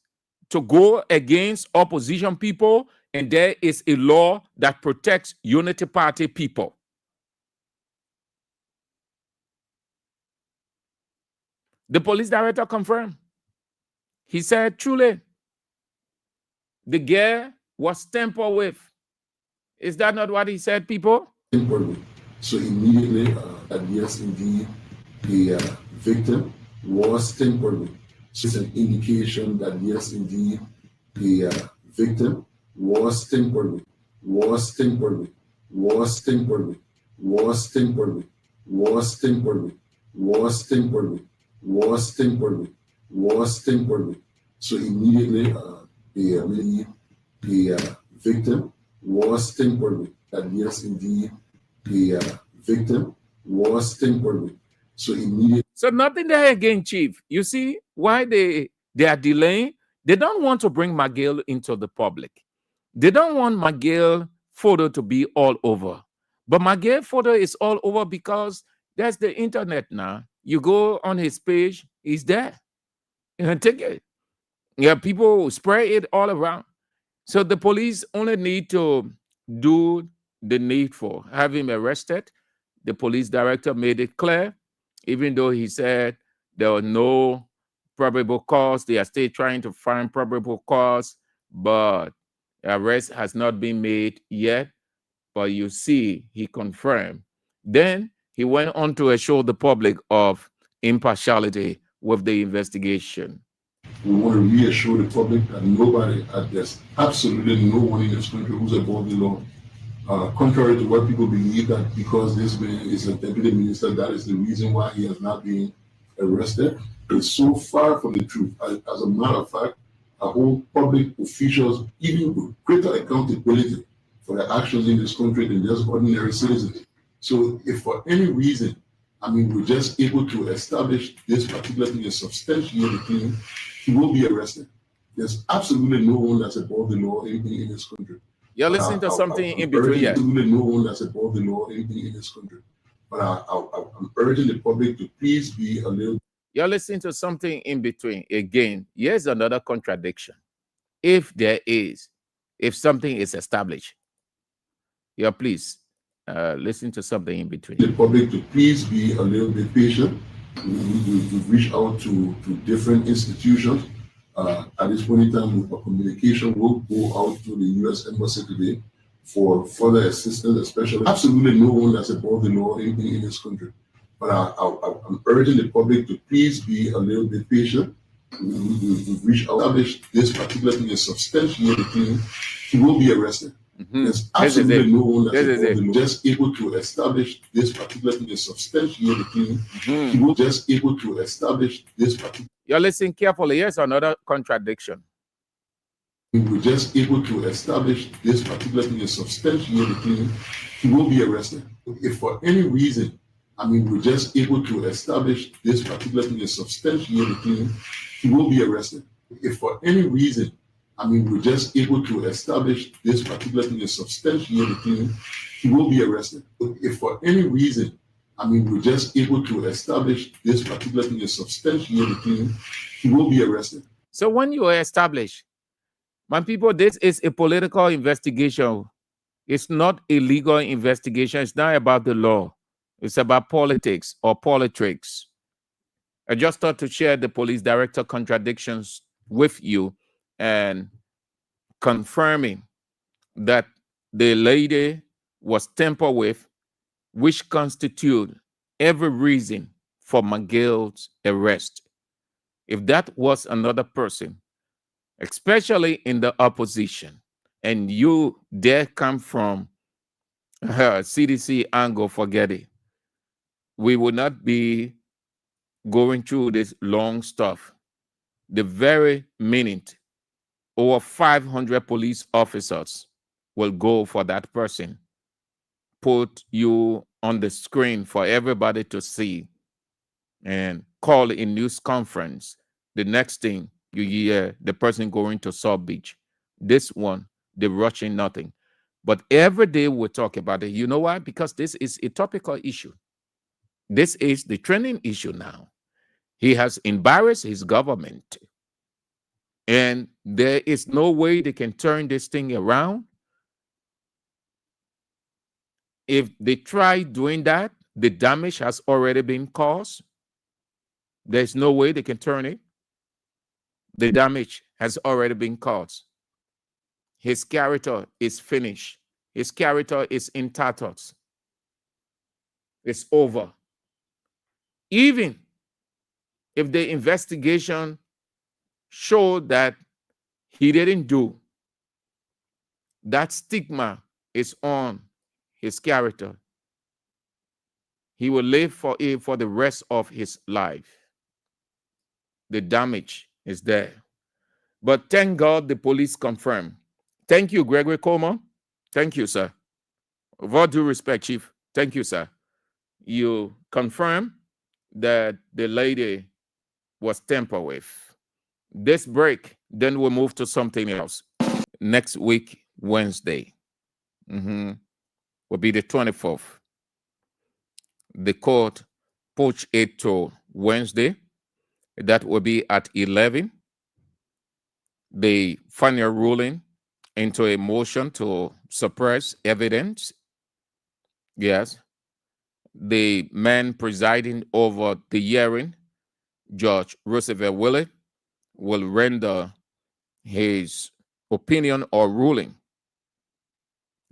to go against opposition people, and there is a law that protects Unity Party people. The police director confirmed. He said, truly, the gear was tampered with. Is that not what he said, people? So immediately, that yes, indeed, the victim was tampered with. So it's an indication that yes, indeed, the victim was tampered with, was tampered with, was tampered with, was tampered with, was tampered with, was tampered with, was tampered with, was tampered with. So immediately, the victim was tampered with. That yes, indeed, the victim was tampered with. So immediately. So nothing there again, Chief. You see why they are delaying? They don't want to bring McGill into the public. They don't want McGill photo to be all over. But McGill photo is all over because there's the internet now. You go on his page, he's there. You can take it. Yeah, people spray it all around. So the police only need to do the needful. Have him arrested. The police director made it clear, even though he said there were no probable cause. They are still trying to find probable cause, but arrest has not been made yet. But you see, he confirmed. Then he went on to assure the public of impartiality with the investigation. We want to reassure the public that nobody, there's absolutely no one in this country who's above the law. Contrary to what people believe, that because this man is a deputy minister, that is the reason why he has not been arrested. It's so far from the truth. As a matter of fact, I hold public officials even with greater accountability for their actions in this country than just ordinary citizens. So if for any reason, we're just able to establish this particular thing and substantiate the claim, he will be arrested. There's absolutely no one that's above the law in this country. You're But listening to something I'm in between here. absolutely no one that's above the law in this country. But I'm urging the public to please be a little. You're listening to something in between. Again, here's another contradiction. If there is, if something is established, please listen to something in between. The public to please be a little bit patient. We've reached out to different institutions. At this point in time, a communication will go out to the U.S. Embassy today for further assistance, especially. Absolutely no one that's above the law in this country. But I'm urging the public to please be a little bit patient. We've reached out. Establish this particular thing is substantiated. He will be arrested. There's absolutely no one that's above the law. Just able to establish this particular thing is substantiated. He will just able to establish this particular. You're listening carefully. Here's another contradiction. We were just able to establish this particular thing is substantiated. He will be arrested. If for any reason, we're just able to establish this particular thing is substantiated, he will be arrested. If for any reason, we're just able to establish this particular thing is substantiated, he will be arrested. If for any reason, we're just able to establish this particular thing is substantiated, he will be arrested. So when you establish, my people, this is a political investigation. It's not a legal investigation. It's not about the law. It's about politics or politics. I just thought to share the police director contradictions with you and confirming that the lady was tampered with, which constitute every reason for McGill's arrest. If that was another person, especially in the opposition, and you dare come from CDC angle, forget it. We would not be going through this long stuff. The very minute over 500 police officers will go for that person, put you on the screen for everybody to see, and call a news conference. The next thing you hear, the person going to South Beach. This one, they're rushing nothing. But every day we talk about it. You know why? Because this is a topical issue. This is the trending issue now. He has embarrassed his government. And there is no way they can turn this thing around. If they try doing that, the damage has already been caused. There's no way they can turn it. The damage has already been caused. His character is finished. His character is in tatters. It's over. Even if the investigation showed that he didn't do, that stigma is on his character. He will live for it for the rest of his life. The damage is there. But thank God the police confirmed. Thank you, Gregory Coleman. Thank you, sir. With all due respect, Chief. Thank you, sir. You confirm that the lady was tampered with. This break, then we'll move to something else. Next week, Wednesday, will be the 24th. The court pushed it to Wednesday. That will be at 11. The final ruling into a motion to suppress evidence. Yes. The man presiding over the hearing, George Wea, will render his opinion or ruling,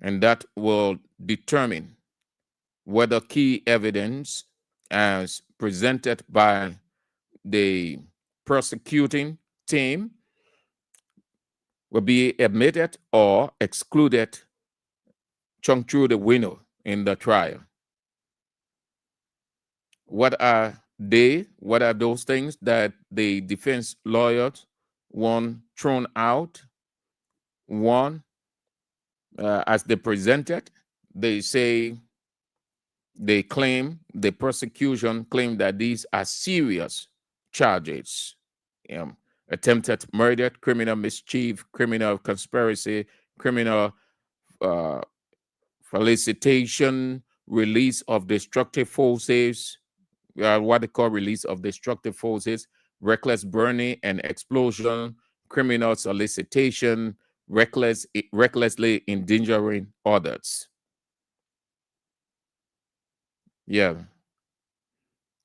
and that will determine whether key evidence as presented by the prosecuting team will be admitted or excluded, chunk through the window in the trial. What are they? What are those things that the defense lawyers want thrown out? One, as they presented, they say, they claim, the prosecution claim that these are serious charges. attempted murder, criminal mischief, criminal conspiracy, criminal felicitation, release of destructive forces, what they call release of destructive forces, reckless burning and explosion, criminal solicitation, recklessly endangering others. Yeah.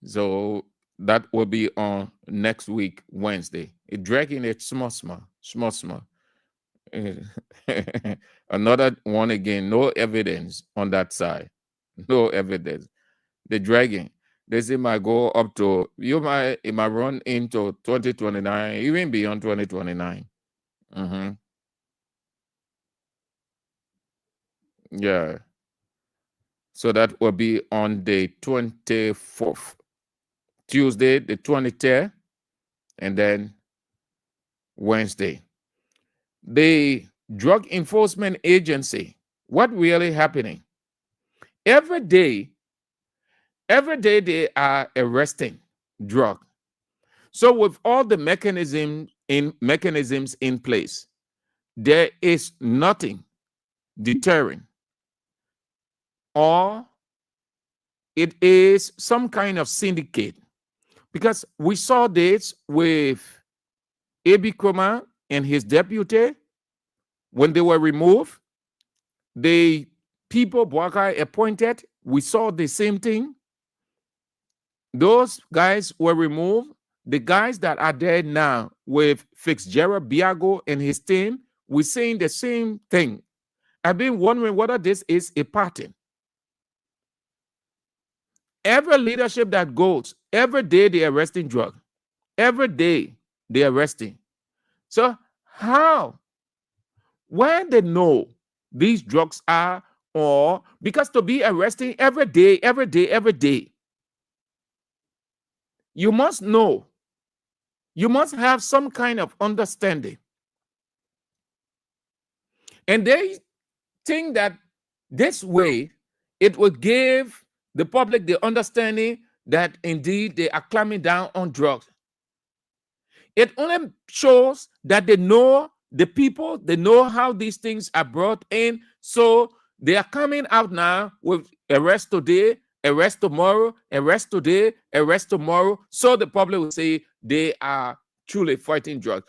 So that will be on next week, Wednesday. It dragging it small. Another one again, no evidence on that side. No evidence. The dragging. They say might go up to, it might run into 2029, even beyond 2029. Yeah. So that will be on the 24th, Tuesday, the 23rd, and then Wednesday. The Drug Enforcement Agency, what really happening? Every day they are arresting drug. So with all the mechanisms in place, there is nothing deterring, or it is some kind of syndicate. Because we saw this with A.B. Kroma and his deputy when they were removed. The people Boakai appointed, we saw the same thing. Those guys were removed. The guys that are there now with Fitzgerald Biago and his team, we're saying the same thing. I've been wondering whether this is a pattern. Every leadership that goes, every day they're arresting drug. Every day they're arresting. So how? When they know these drugs are, or because to be arresting every day, you must know. You must have some kind of understanding. And they think that this way it will give the public the understanding that indeed they are clamping down on drugs. It only shows that they know the people, they know how these things are brought in. So they are coming out now with arrest today, arrest tomorrow, arrest today, arrest tomorrow. So the public will say they are truly fighting drugs.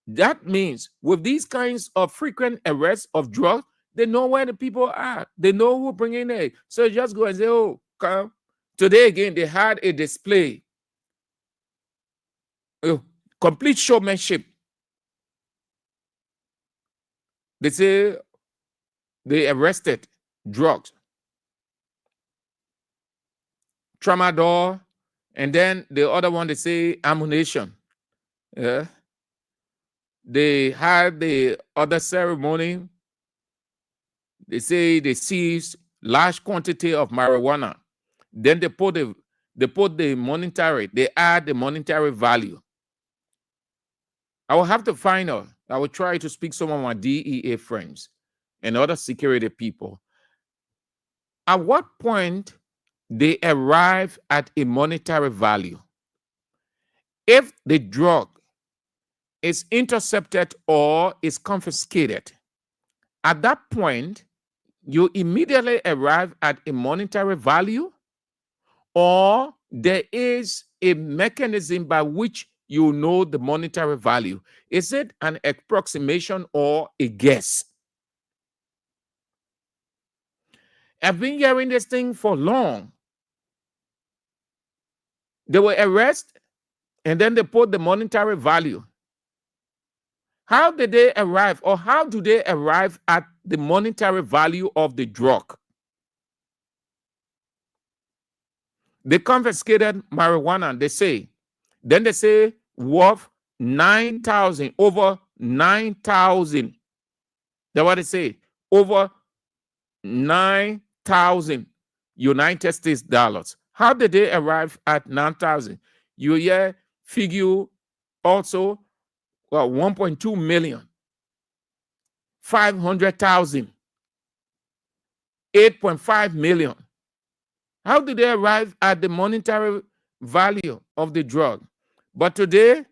That means with these kinds of frequent arrests of drugs, they know where the people are. They know who bringing it. So just go and say, oh, come. Today again, they had a display. Complete showmanship. They say they arrested drugs, tramadol, and then the other one they say ammunition. Yeah. They had the other ceremony. They say they seized large quantity of marijuana. Then they put the monetary, they add the monetary value. I will have to find out. I will try to speak to some of my DEA friends and other security people. At what point they arrive at a monetary value? If the drug is intercepted or is confiscated, at that point, you immediately arrive at a monetary value, or there is a mechanism by which you know the monetary value. Is it an approximation or a guess? I've been hearing this thing for long. They were arrested and then they put the monetary value. How did they arrive, or how do they arrive at the monetary value of the drug? They confiscated marijuana, they say. Then they say worth 9,000, over 9,000. That's what they say, over 9,000 United States dollars. How did they arrive at 9,000? You hear figure also 1.2 million, 500,000, 8.5 million. How did they arrive at the monetary value of the drug? But today,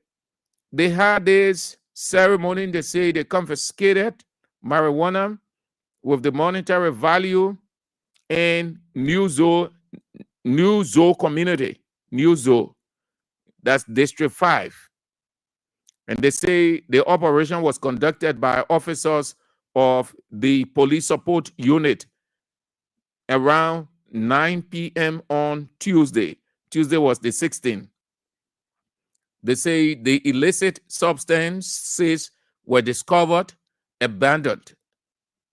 they had this ceremony. They say they confiscated marijuana with the monetary value in New Zoo community. New Zoo, that's District 5. And they say the operation was conducted by officers of the police support unit around 9 p.m. on Tuesday. Tuesday was the 16th. They say the illicit substances were discovered abandoned.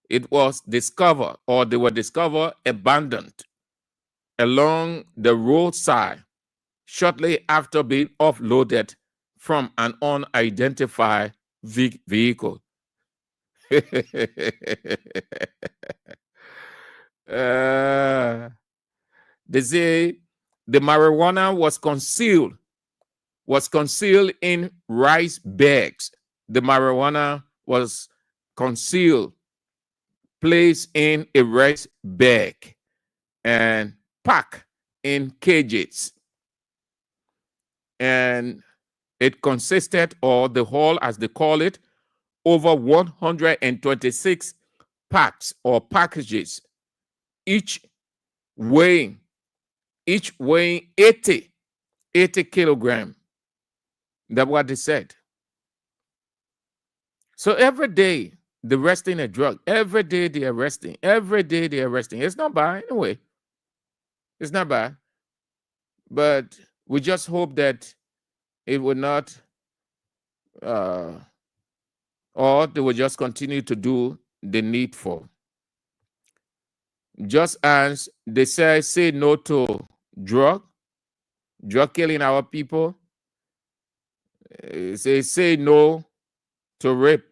It was discovered, or they were discovered abandoned along the roadside shortly after being offloaded from an unidentified vehicle. They say the marijuana was concealed in rice bags. The marijuana was concealed, placed in a rice bag, and packed in cages. And it consisted, or the whole, as they call it, over 126 packs or packages, each weighing 80 kilograms. That's what they said. So every day they're arresting a drug. Every day they're arresting. Every day they're arresting. It's not bad anyway. It's not bad. But we just hope that it would not, or they will just continue to do the needful. Just as they say no to drug killing our people, say no to rape.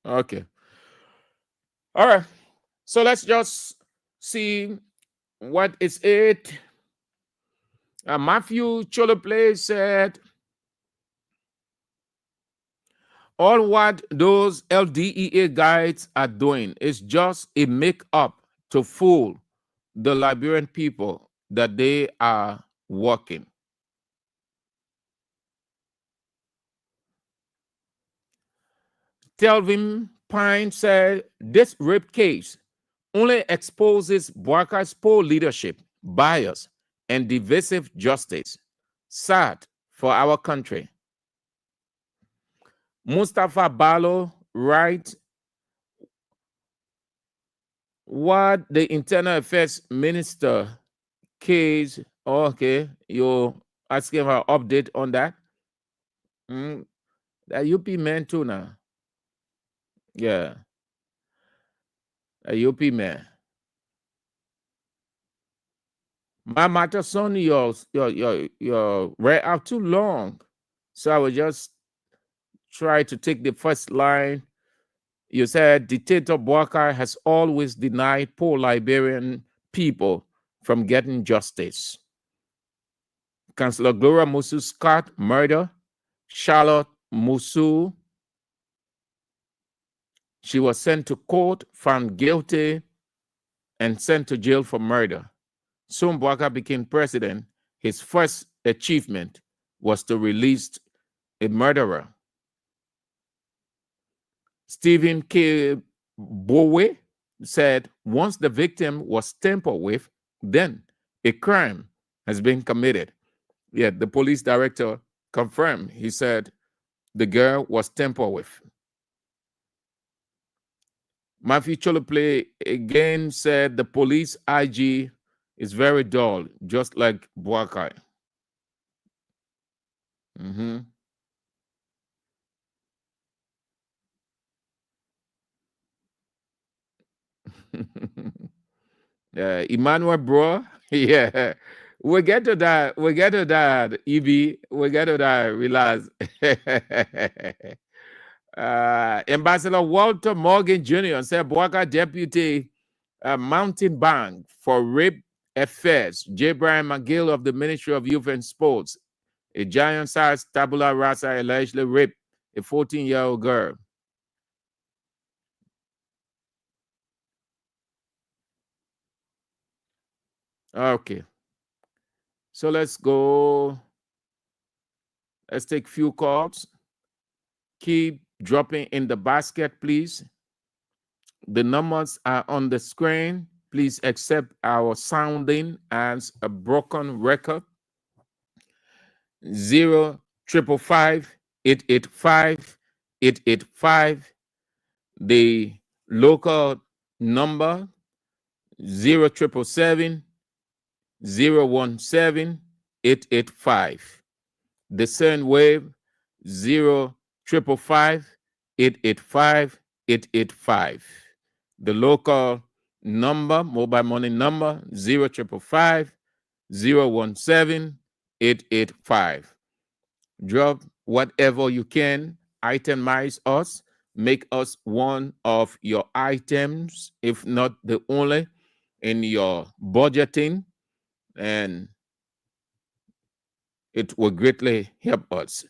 Okay. All right. So let's just see what is it. Matthew Cholople said, all what those LDEA guides are doing is just a make-up to fool the Liberian people that they are working. Telvin Pine said, this rape case only exposes Bouakar's poor leadership, bias, and divisive justice. Sad for our country. Mustafa Ballo writes, what the Internal Affairs Minister case, okay, you're asking for an update on that? The UP man too now. Yeah. A UP man. My matter, son, you're right out too long. So I will just try to take the first line. You said dictator Bouakar has always denied poor Liberian people from getting justice. Councillor Gloria Musu Scott murder. Charlotte Musu, she was sent to court, found guilty, and sent to jail for murder. Soon Bouakar became president. His first achievement was to release a murderer. Stephen K. Bowe said, once the victim was tampered with, then a crime has been committed. Yet the police director confirmed. He said the girl was tampered with. Matthew Cholople again said the police IG is very dull, just like Bouakar. Emmanuel Bro, yeah. We get to that, EB. We get to that, relax. Ambassador Walter Morgan Jr. said Bouakar deputy Mountain Bank for rape affairs. J. Brian McGill of the Ministry of Youth and Sports. A giant-sized tabula rasa allegedly raped a 14-year-old girl. Okay. So let's go. Let's take few calls. Keep dropping in the basket, please. The numbers are on the screen. Please accept our sounding as a broken record. 0-555-885-885. The local number 0-777-017-885. The send wave 0-555-885-885. The local number, mobile money number 0-555-017-885. Drop whatever you can, itemize us, make us one of your items, if not the only, in your budgeting, and it will greatly help us.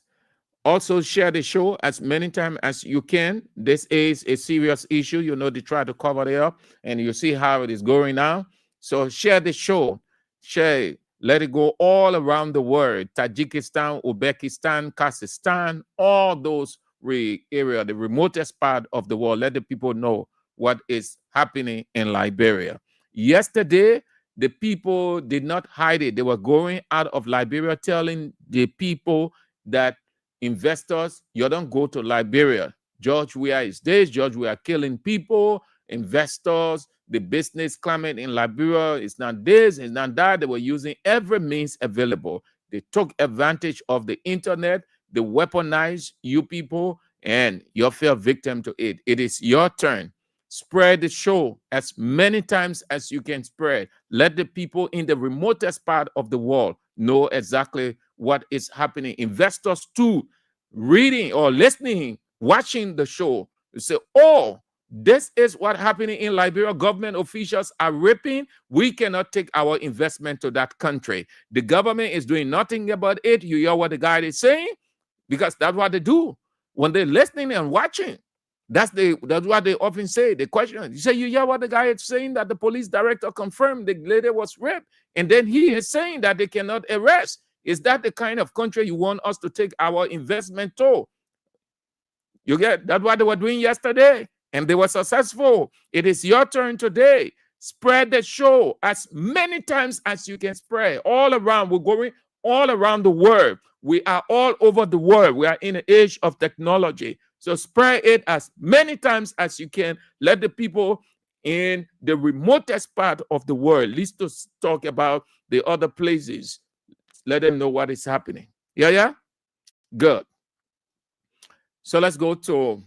Also, share the show as many times as you can. This is a serious issue. You know, they try to cover it up, and you see how it is going now. So share the show. Share it. Let it go all around the world. Tajikistan, Uzbekistan, Kazakhstan, all those area, the remotest part of the world. Let the people know what is happening in Liberia. Yesterday, the people did not hide it. They were going out of Liberia telling the people that investors, you don't go to Liberia. George Wea is this. George Wea killing people, investors. The business climate in Liberia is not this, it's not that. They were using every means available. They took advantage of the internet. They weaponized you people, and you fell victim to it. It is your turn. Spread the show as many times as you can spread. Let the people in the remotest part of the world know exactly what is happening. Investors too, reading or listening, watching the show, you say, oh, this is what happening in Liberia. Government officials are ripping. We cannot take our investment to that country. The government is doing nothing about it. You hear what the guy is saying? Because that's what they do. When they're listening and watching, that's what they often say. The question, you say, you hear what the guy is saying, that the police director confirmed the lady was raped, and then he is saying that they cannot arrest. Is that the kind of country you want us to take our investment to? You get that's what they were doing yesterday, and they were successful. It is your turn today. Spread the show as many times as you can spread all around. We're going all around the world. We are all over the world. We are in an age of technology. So spread it as many times as you can. Let the people in the remotest part of the world, at least to talk about the other places, let them know what is happening. Yeah? Good. So let's go to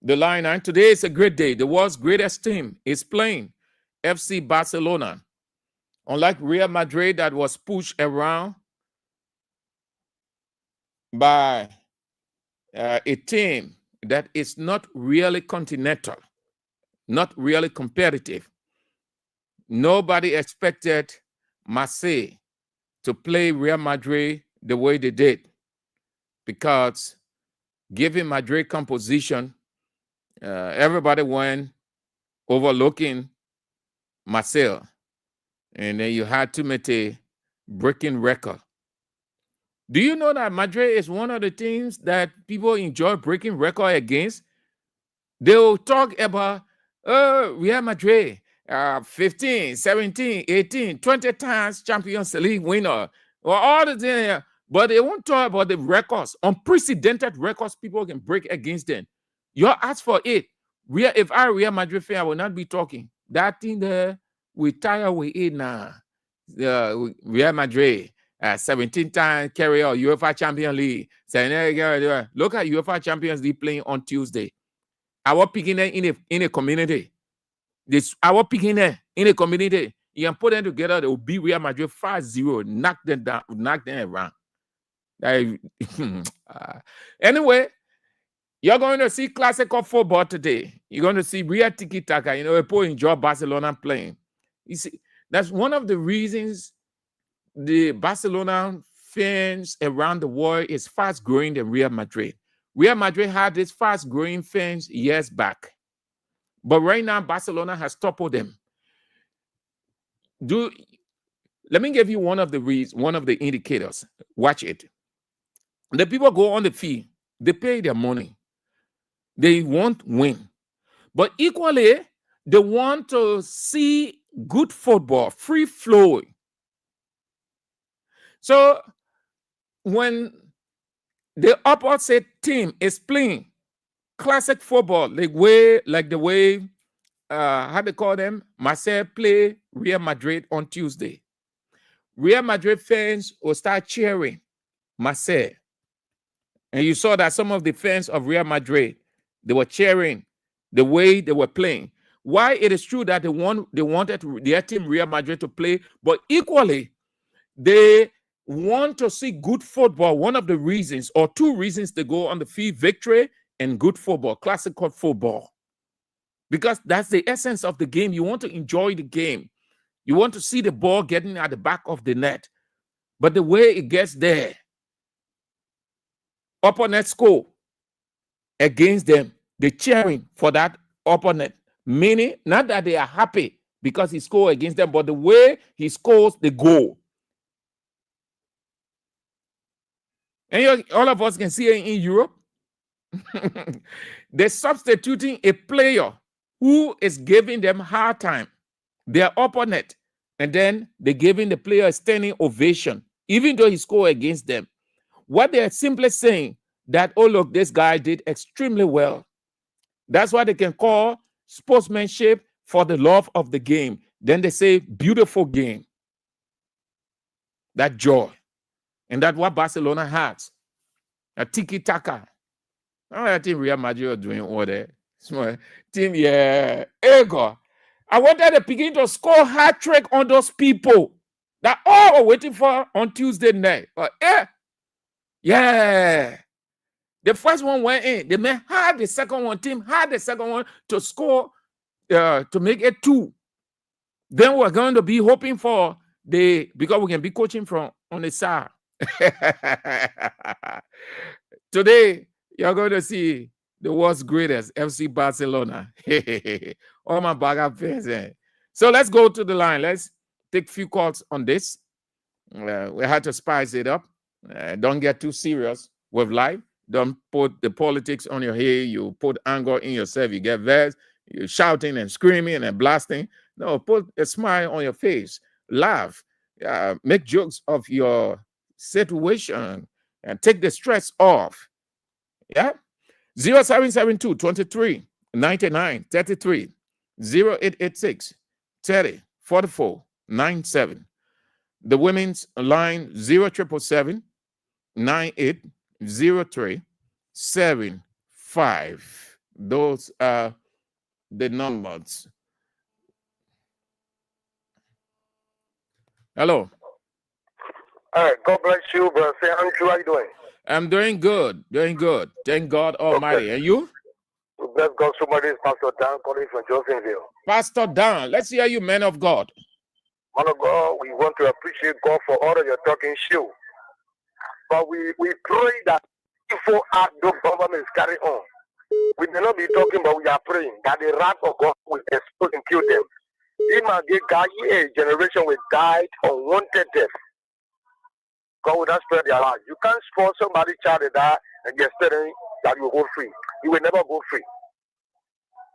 the line. And today is a great day. The world's greatest team is playing, FC Barcelona. Unlike Real Madrid that was pushed around by a team that is not really continental, not really competitive. Nobody expected Marseille to play Real Madrid the way they did, because given Madrid composition, everybody went overlooking Marseille, and then you had Timothy breaking record. Do you know that Madrid is one of the teams that people enjoy breaking record against? They'll talk about Real Madrid, 15, 17, 18, 20 times Champions League winner, or all the things, but they won't talk about the records, unprecedented records people can break against them. You ask for it. If I Real Madrid fan, I will not be talking. That thing there, we tire with it now. Real Madrid, 17 times carry out UEFA Champions League. Look at UEFA Champions League playing on Tuesday. Our picking in a community. Our picking in a community. You can put them together, they will beat Real Madrid 5-0, knock them down, knock them around. Anyway, you're going to see classical football today. You're going to see real tiki-taka. You know, people enjoy Barcelona playing. You see, that's one of the reasons the Barcelona fans around the world is fast growing than Real Madrid. Real Madrid had this fast growing fans years back, but right now Barcelona has toppled them. Let me give you one of the indicators. Watch it. The people go on the field, they pay their money. They won't win. But equally, they want to see good football, free flowing. So when the opposite team is playing classic football, like the way how they call them, Marseille play Real Madrid on Tuesday. Real Madrid fans will start cheering Marseille. And you saw that some of the fans of Real Madrid, they were cheering the way they were playing. Why? It is true that they wanted their team Real Madrid to play, but equally, they want to see good football. One of the reasons, or two reasons, they go on the field: victory and good football, classical football. Because that's the essence of the game. You want to enjoy the game. You want to see the ball getting at the back of the net. But the way it gets there, opponent score against them, they're cheering for that opponent. Meaning, not that they are happy because he scored against them, but the way he scores the goal. And all of us can see it in Europe. They're substituting a player who is giving them hard time, their opponent, and then they're giving the player a standing ovation, even though he scored against them. What they're simply saying that, oh, look, this guy did extremely well. That's what they can call sportsmanship for the love of the game. Then they say, beautiful game. That joy. And that's what Barcelona has. A tiki-taka. I think Real Madrid are doing all that. Small team, yeah. Ego. I wanted to begin to score hat trick on those people that all are waiting for on Tuesday night. But yeah. The first one went in. The man had the second one. Team had the second one to score, to make it 2. Then we're going to be hoping for because we can be coaching from on the side. Today, you're going to see the world's greatest, FC Barcelona. All my Baga fans. So let's go to the line. Let's take a few calls on this. We had to spice it up. Don't get too serious with life. Don't put the politics on your head. You put anger in yourself. You get vexed. You're shouting and screaming and blasting. No, put a smile on your face. Laugh. Make jokes of your situation and take the stress off. Yeah. 0772 23 99 33 0886 30 44 97. The women's line 0777 9803 75. Those are the numbers. Hello. All right. God bless you, brother. Andrew, how you doing? I'm doing good. Doing good. Thank God Almighty. Okay. And you? Bless God. Somebody is Pastor Dan calling from Josephville. Pastor Dan, let's hear you, man of God. Man of God, we want to appreciate God for all of your talking show. But we pray that before the government is carrying on, we may not be talking, but we are praying that the wrath of God will expose and kill them. He might get a generation will die unwanted death. God will not spread their lives. You can't sponsor somebody's child to die and you're saying that you will go free. You will never go free.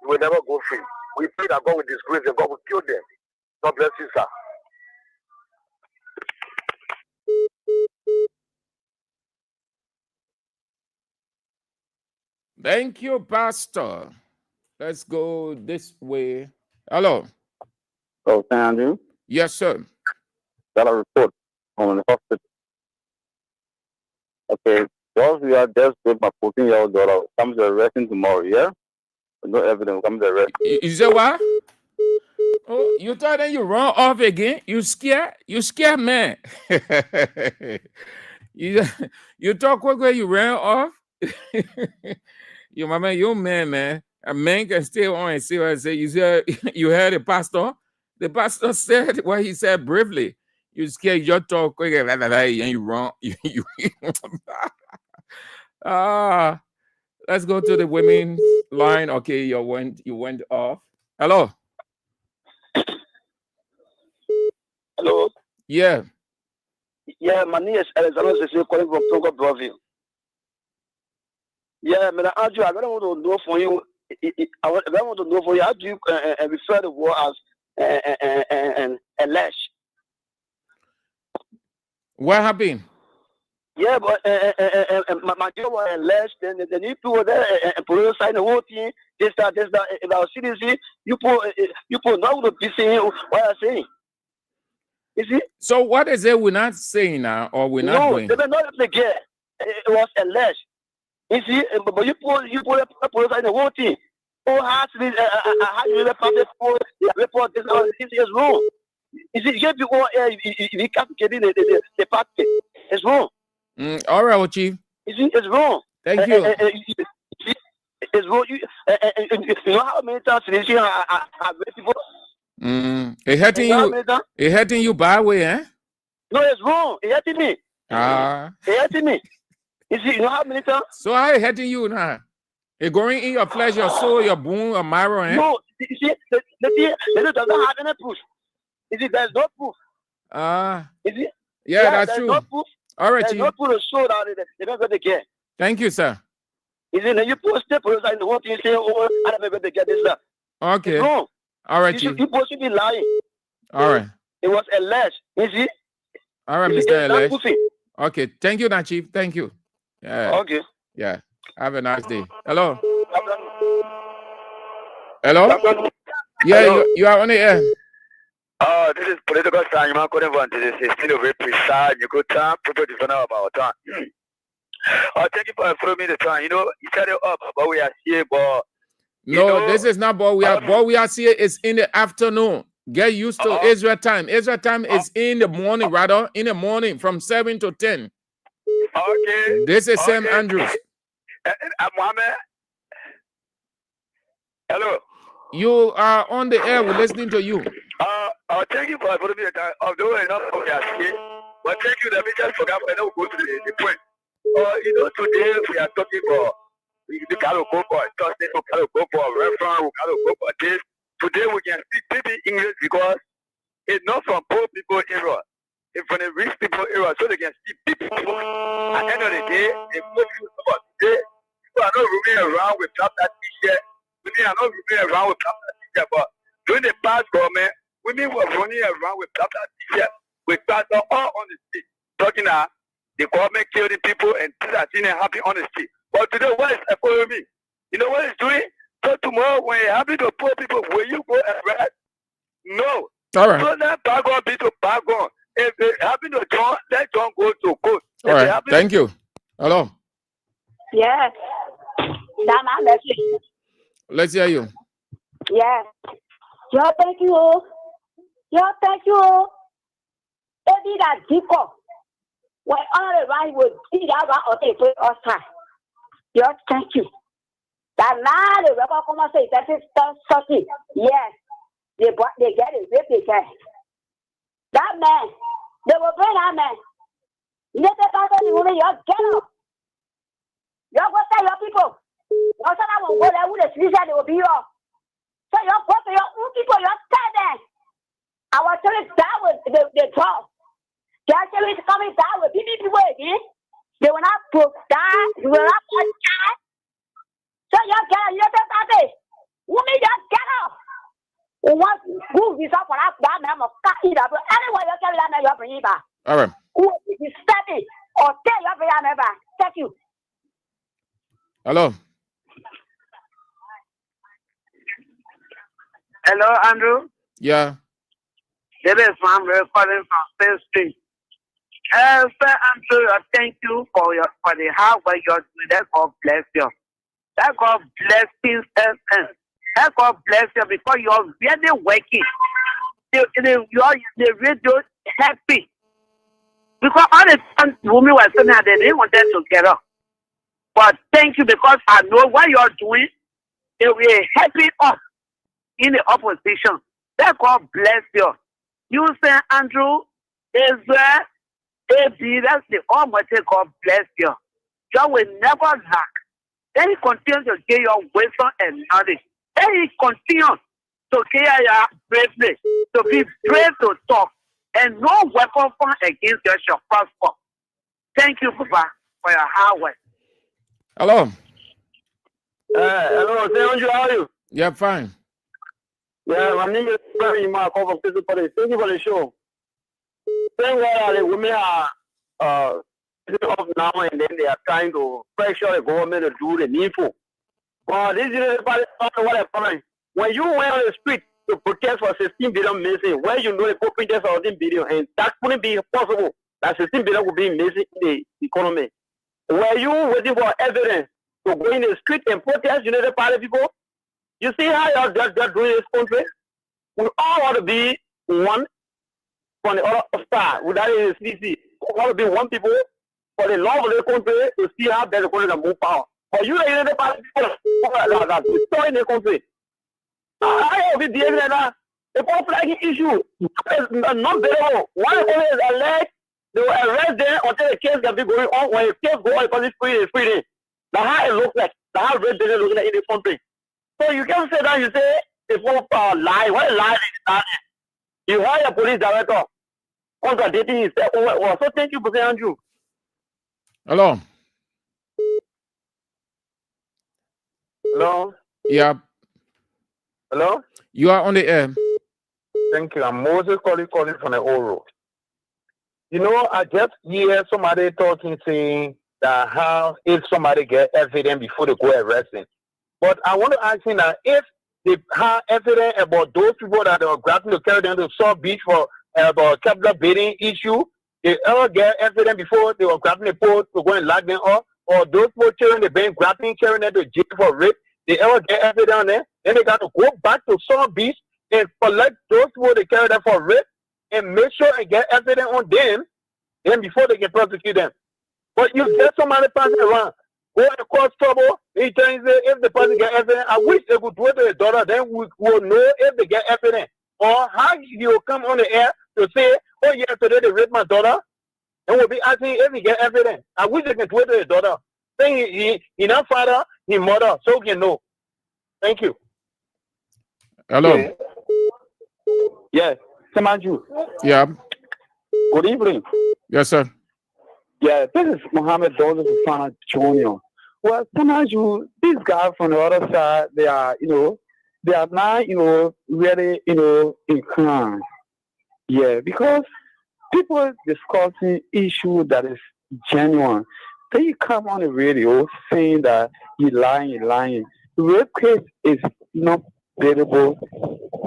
You will never go free. We pray that God will disgrace them. God will kill them. God bless you, sir. Thank you, Pastor. Let's go this way. Hello. Oh, Andrew? Yes, sir. Got a report on the hospital. Okay, George Wea just with my 14-year-old daughter. Comes to arresting tomorrow, yeah? No evidence, comes to arrest. You say what? Oh, you thought that you run off again? You scared? You scared, man. you talk quick, you ran off? You, my man, you man. A man can stay on and see what I say. You heard the pastor? The pastor said what he said briefly. You scared, you just talk quick and you run. Let's go to the women's line. Okay, you went off. Hello. Hello. Yeah. Yeah, my name is Alexander Cecil calling from Togo, Brazil. Yeah, man, Andrew, I don't want to know for you. I want to know for you. How do you refer the word as alleged? What happened? Yeah, but my job was alleged. Then the new people there and police sign the whole thing. This that. If our citizen, you put not to be saying what I'm saying. You see? So what is it we're not saying now, or we're not doing? No, they not again. It was alleged. You see, but you put a police sign the whole thing. Oh, how you report this? This is wrong. You see, you people you can't get in the party. It's wrong. All right, Chief. You see, it's wrong. Thank you. It's wrong. You know how many times in Asia I people? It hurting you. It hurting you bad way, eh? No, it's wrong. It hurting me. It hurting me. You see, you know how many times? So how it hurting you now? It going in your flesh, your soul, your bone, your marrow, eh? No, you see, they don't have any proof. You see, there's no proof. You see? Yeah, that's true. No proof. All right, there's Chief. no proof to show that they don't go to get. Thanp you, sir. You see, then you post the police and the whole thing say, oh, I don't know to get this stuff. Okay. It's wrong. All right, Chief. You're supposed to be lying. All right. It was alleged. You see? All right, Mr. Alleged. Okay. Thank you, Chief. Thank you. Yeah. Okay. Yeah. Have a nice day. Hello. Hello. Yeah, you are on the air. This is political science. I'm calling from this is still very precise. You could time people to know about time. Thank you for throwing me the time. You know, you set it up, but we are here, but no, this is not what we are. What we are here is in the afternoon. Get used to Israel time. Israel time is in the morning, rather in the morning from 7 to 10. Okay. This is St. Andrews. Mohammed. Hello. You are on the air. We're listening to you. Thank you for putting me the time. Although enough of your skin, but thank you. Let me just forget when I go to the point. You know, today we are talking about we gotta go for Thursday, we gotta go for a reference, we gotta go for this. Today we can speak maybe English because it's not from poor people era. It's from the rich people era, so they can speak people. At the end of the day, if today, people are not roaming around with that t-shirt. Women are not roaming around with that t-shirt, but during the past government, women were running around with that t-shirt, with pastor all on the street, talking that the government killing people and things are didn't happen on the street. But today, what is economy? You know what it's doing? So tomorrow, when it happens to poor people, will you go and rest? No. All right. So let bygone be to bygone. If it happens to John, let John go to court. All right. Thank you. Hello. Yes. Let's hear you. Yes. Yo, thank you. Yo, thank you. Every that deeper. When all the right would see that one or they put us time. Yo, thank you. That now the record come and say that is something. Yes. They get it, they get. That man, they will bring that man. You get the woman, you get up. You go tell your people. You say that will go there with the solution, they will be off. So you go to your own people, you tell them. Our church that was the draw. Their church is coming down with people again. They will not put that, they will not put that. So you get up, you get that. Woman, you get up. What who is up for that man of anyway, you carry that man, you bring it back. All right. Who is steady or tell you bring that man back. Thank you. Hello. Hello, Andrew. Yeah. This is Andrew calling from State Street. Sir Andrew, thank you for the hard work you're doing. That God bless you. That God bless you. That God bless you because you're really working. The radio happy. Because all the time women were saying that they didn't want them to get up. But thank you because I know what you're doing. They will helping us in the opposition. That God bless you. You say, Andrew, Israel, AB, that's the Almighty God bless you. You will never lack. Then He continues to give your wisdom and knowledge. Then He continues to give your bravery, to be brave to talk. and no weapon formed against you shall prosper. Thank you, Papa, for your hard work. Hello. Hello, Seanju, how are you? Yeah, fine. Yeah, my name is Barry Mark of Thank you for the show. Thank God the women are up now and then they are trying to pressure the government to do the needful. But this is what I find. When you went on the street to protest for 16 billion missing, where you know the coping just 14 billion, and that couldn't be possible. That 16 billion would be missing in the economy. Were you waiting for evidence to go in the street and protest United Party people? You see how you're just doing this country? We all want to be one from the other side. Without the CDC, we want to be one people for the love of the country to see how best the country can move power. But you are the party people that destroying the country. I have been behaving like that. The whole flagging issue is not bearable. One of them is alleged, they will arrest them until the case can be going on. When the case goes on, because it's free. That's how it looks like. That's how red they looking like in the country. So you can't say that you say the whole lie. What a lie is that? You hire a police director contradicting himself. So thank you for saying, Andrew. Hello. Hello. Yeah. Hello. You are on the air. Thank you. I'm Moses calling from the old road. You know, I just hear somebody talking, saying that how if somebody get evidence before they go arresting. But I want to ask you now, if they have evidence about those people that are grabbing to carry them to South Beach for about capital bidding issue, they ever get evidence before they were grabbing the post to go and lock them up, or those people carrying the bank, grabbing, carrying them to jail for rape, they ever get evidence on them, then they got to go back to South Beach and collect those people they carry them for rape and make sure and get evidence on them, then before they can prosecute them. But you get somebody passing around, go and cause trouble, he tells you if the person get evidence, I wish they could do it to the daughter, then we will know if they get evidence. Or how you come on the air to say, oh yeah, today they raped my daughter, and we'll be asking if he get evidence. I wish they can do it to his daughter. Saying he not father, he mother, so we can know. Thank you. Hello. Yeah. Samanju. Yeah. Good evening. Yes, sir. Yeah, this is Mohammed Joseph Fana Jr. Well, Samanju, these guys from the other side, they are not, really, in crime. Yeah, because people discussing issue that is genuine. Then you come on the radio saying that you're lying. The rape case is not bearable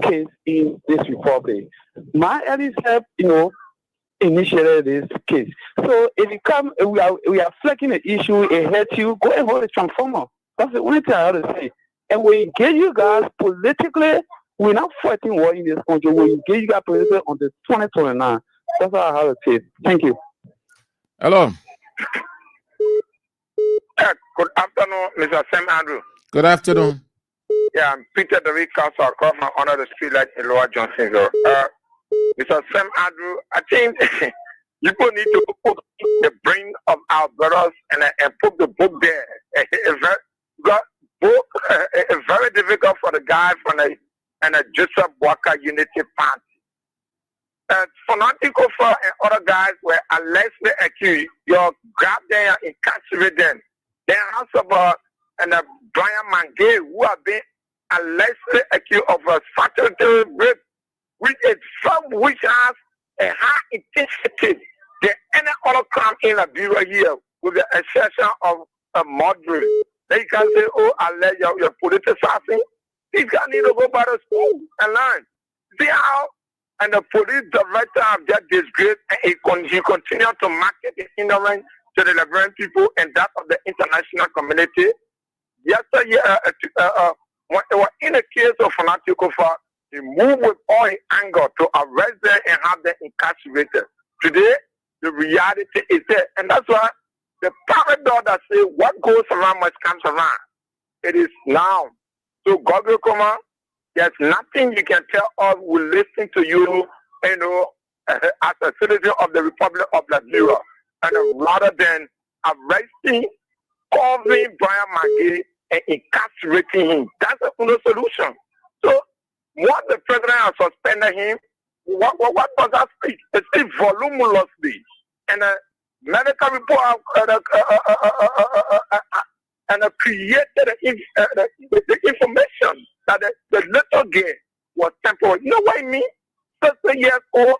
case in this republic. My early step, initiated this case. So if you come, we are flagging the issue, it hurts you, go and hold a transformer. That's the only thing I have to say. And we engage you guys politically. We're not fighting war in this country. We engage you guys politically on the 2029. That's all I have to say. Thank you. Hello. Good afternoon, Mr. Sam Andrew. Good afternoon. Yeah, I'm Peter the Week Council. I come from under the streetlight in Lower Johnsonville. Mr. Sam Andrew, I think people need to put the brain of our brothers and put the book there. It's very difficult for the guy from the Joseph Wea Unity Party. Fanatical for and other guys were allegedly accused. You grab them and incarcerate them. Then also and Brian McGill, who have been allegedly accused of a statutory rape, which is some which has a high intensity than any other crime in Liberia here, with the exception of a murder. Then you can say, oh, allege your political assassin. These guys need to go back to school and learn. See how, and the police director have just disgraced, and he continued to market the ignorance to the Liberian people and that of the international community. Yesterday, when they were in a case of fanatical fact, he moved with all his anger to arrest them and have them incarcerated. Today, the reality is there. And that's why the paradox that says what goes around must come around. It is now. So God will come on. There's nothing you can tell us. We listen to you, as a citizen of the Republic of Liberia. And rather than arresting, covering Brian McGill and incarcerating him, that's the only solution. So once the president has suspended him, What does that speak? It speaks voluminously. And medical report created the information that the little girl was temporary. You know what I mean? 30 years old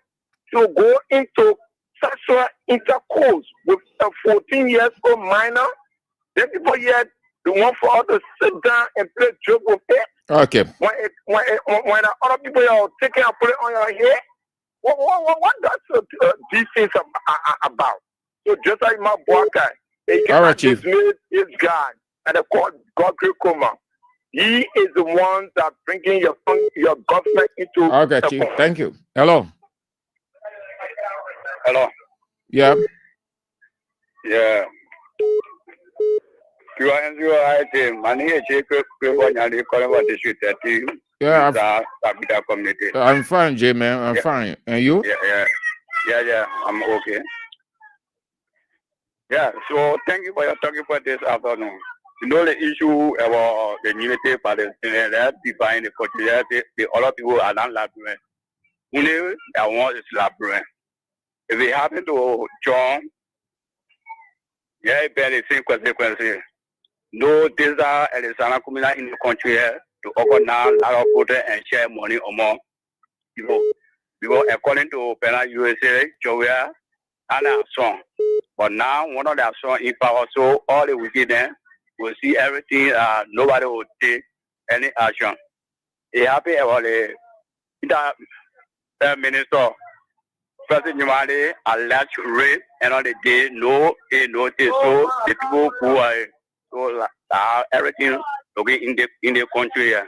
to go into sexual intercourse with a 14 years old minor. Then people here, they want for us to sit down and play joke with it. Okay. When other people are taking and put it on your head, what does these things about? So just like my boy guy, all right, Chief. His God and the God Coma. He is the one that bringing your government into. Okay, Chief. Thank you. Hello. Hello. Yeah. Yeah. You are Yeah, I'm fine, J man. I'm fine. And you? Yeah. I'm okay. Yeah. So thank you for your talking for this afternoon. You know the issue about the unity Palestinian that define the country. The other people are not Liberian. Only I want is Liberian. If it happen to John, yeah, it bear the same consequences. No desire and the community in the country to organize a lot of protest and share money among people. Because according to Penal USA, George Wea had a song. But now one of their songs in power, so all the wicked then will see everything, nobody will take any action. It happened about the minister, President Jumali, alleged rape, and on the day, no notice. So the people who are everything okay in the country. Yeah.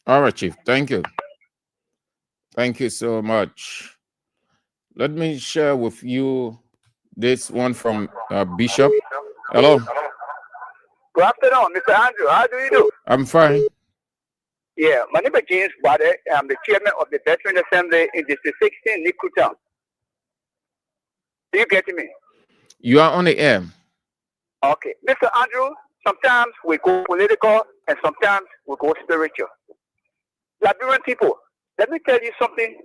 All right, Chief. Thank you. Thank you so much. Let me share with you this one from Bishop. Hello. Good afternoon, Mr. Andrew. How do you do? I'm fine. Yeah, my name is James Wade. I'm the chairman of the Veteran Assembly in District 16, Nikutan. Do you get me? You are on the air. Okay. Mr. Andrew, sometimes we go political and sometimes we go spiritual. Liberian people, let me tell you something,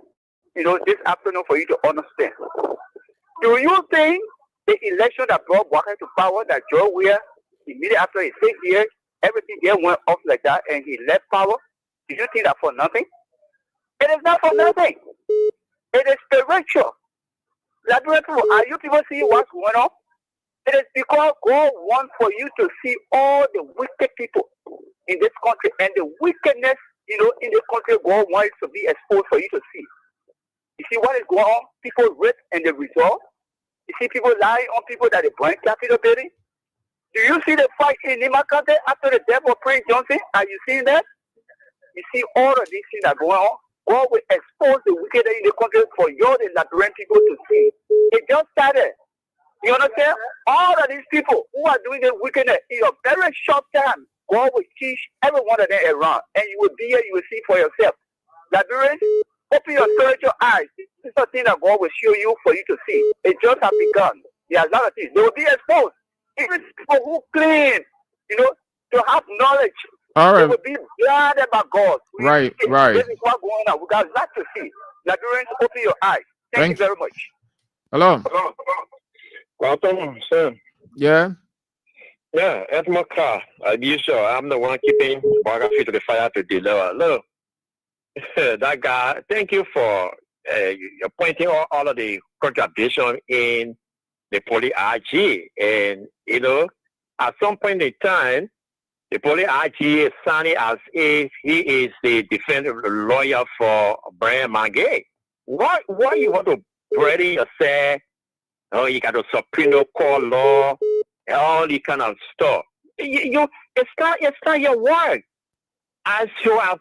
this afternoon for you to understand. Do you think the election that brought Waka to power, that George Wea, immediately after his 6 years, everything there went off like that and he left power? Do you think that for nothing? It is not for nothing. It is spiritual. Liberian people, are you people seeing what's going on? It is because God wants for you to see all the wicked people in this country and the wickedness, in the country. God wants to be exposed for you to see. You see what is going on? People rape and the result. You see people lying on people that they burn Capitol building. Do you see the fight in Nimakante after the death of Prince Johnson? Are you seeing that? You see all of these things that are going on. God will expose the wickedness in the country for you, the Liberian people, to see. It just started. You understand? All of these people who are doing the wickedness in a very short time, God will teach every one of them around. And you will be here, you will see for yourself. Liberians, open your spiritual eyes. This is a thing that God will show you for you to see. It just has begun. There are a lot of things. They will be exposed. Even people who claim, to have knowledge. All right. They will be blinded by God. Right. This is what's going on. We got a lot to see. Liberians, open your eyes. Thank you very much. Hello. Welcome, sir. Yeah. Yeah, at my car. As usual, I'm the one keeping Baga feet to the fire to deliver. Look, that guy, thank you for pointing out all of the contradiction in the police IG. And, at some point in time, the police IG is sounding as if he is the defense lawyer for Brian McGill. Why you want to ready yourself? Oh, you got a Supreme Court law, all the kind of stuff. It's not your work. As you have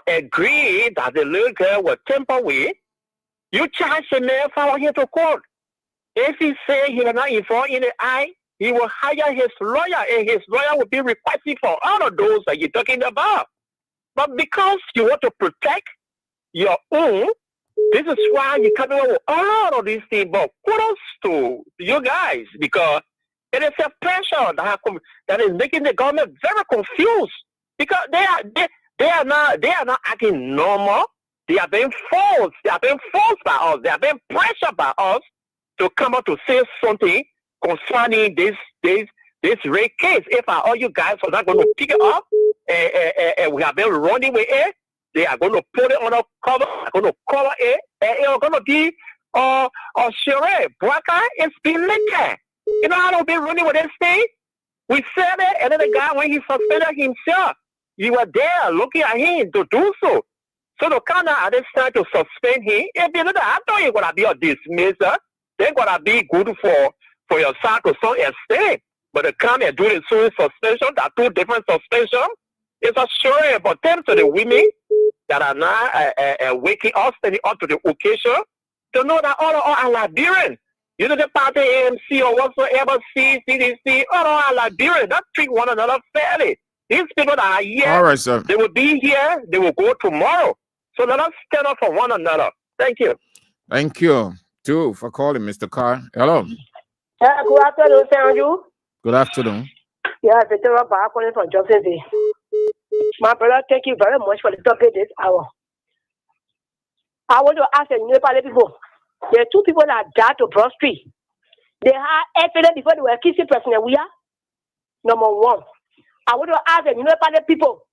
agreed that the little girl was tampered with, you charge the man for him to court. If he say he will not inform in the eye, he will hire his lawyer, and his lawyer will be requesting for all of those that you're talking about. But because you want to protect your own, this is why you come up with all of these things. But kudos to you guys, because it is a pressure that is making the government very confused, because they are not acting normal. They are being forced. They are being forced by us. They are being pressured by us to come out to say something concerning this rape case. If all you guys are not going to pick it up, and we have been running with it, they are going to put it on a cover. They're going to cover it, and it's going to be Shere Braka is being leaked. You know how they've been running with this thing? We said it, and then the guy, when he suspended himself, you were there looking at him to do so. So the kind of at this time to suspend him, if you know that I thought you're gonna be a dismissal, they're gonna be good for your side to some extent. But to come and do the suing suspension, that two different suspensions, it's a sure but them to the women that are now waking up, standing up to the occasion, to know that all are Liberian. You know, the party AMC or whatsoever, CDC, all are Liberian. That treat one another fairly. These people that are here, all right, sir. They will be here, they will go tomorrow. So let us stand up for one another. Thank you. Thank you, too, for calling, Mr. Carr. Hello. Good afternoon, Sanju. Good afternoon. Yeah, Victoria Bar calling from Johnson Bay. My brother, thank you very much for the topic this hour. I want to ask the Nepali people. There are two people that died to Broad Street. They had evidence before they were kissing President Wea. Number one. I want to ask the Nepali people.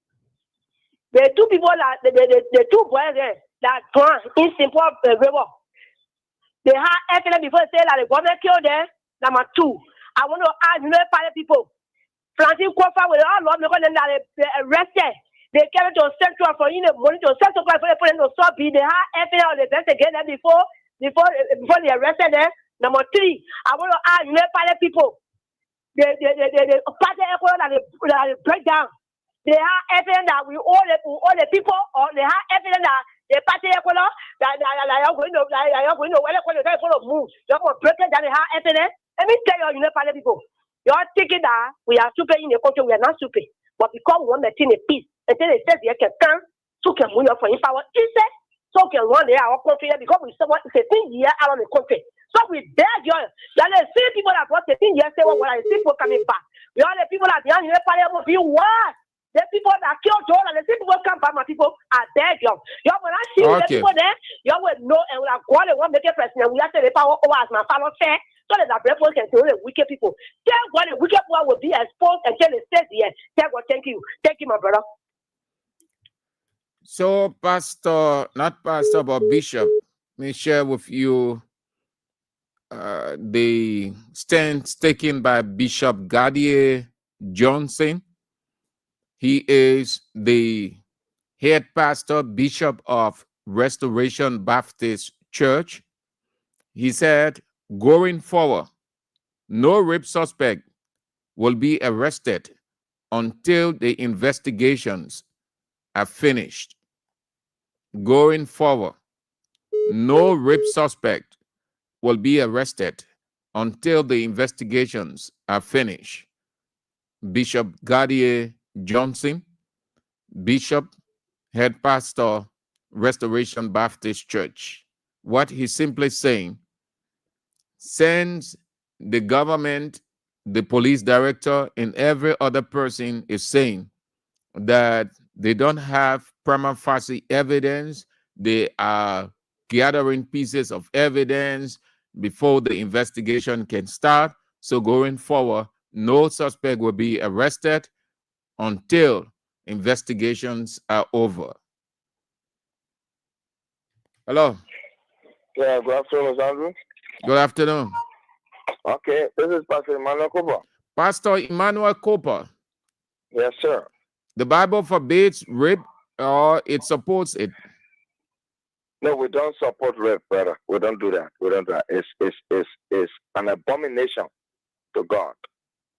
There are two people that the two boys there that drowned in simple river. They had evidence before they say that the government killed them. Number two. I want to ask Nepali people. Francis Kofa with all law because they arrested. They came to Central for money to Central for they put them to stop. They had evidence on the investigation before they arrested them. Number three. I want to ask Nepali people. The party echo that they break down. They have evidence that we all the people, or they have evidence that the party echo that you're going to move. You're going to break it down. They have evidence. Let me tell you, party people, you're thinking that we are stupid in the country. We are not stupid, but because we want to maintain a peace, until they say they can come, so can move for in power. Instead, so can run there our country because we someone 15 years out of the country. So we beg you. There are the people that brought 15 years say, well, I see people coming back. We are the people that behind the parliament will be what? The people that killed Joel and the people come back, my people, I beg you. You when I see the people there, you will know and we are going to make a president. We have to the power over as my father said. So that the people can tell the wicked people. Tell God the wicked one will be exposed until they stay here. Tell God, thank you. Thank you, my brother. So, Pastor, not Pastor, but Bishop, may share with you the stance taken by Bishop Gadier Johnson. He is the head pastor, bishop of Restoration Baptist Church. He said, going forward, no rape suspect will be arrested until the investigations are finished. Going forward, no rape suspect will be arrested until the investigations are finished. Bishop Gadier Johnson, Bishop, head pastor, Restoration Baptist Church. What he's simply saying, since the government, the police director, and every other person is saying that they don't have prima facie evidence, they are gathering pieces of evidence before the investigation can start. So going forward, no suspect will be arrested until investigations are over. Hello. Yeah, good afternoon, Andrew. Good afternoon. Okay, this is Pastor Emmanuel Cooper. Pastor Emmanuel Cooper. Yes, sir. The Bible forbids rape or it supports it? No, we don't support rape, brother. We don't do that. We don't do that. It's an abomination to God.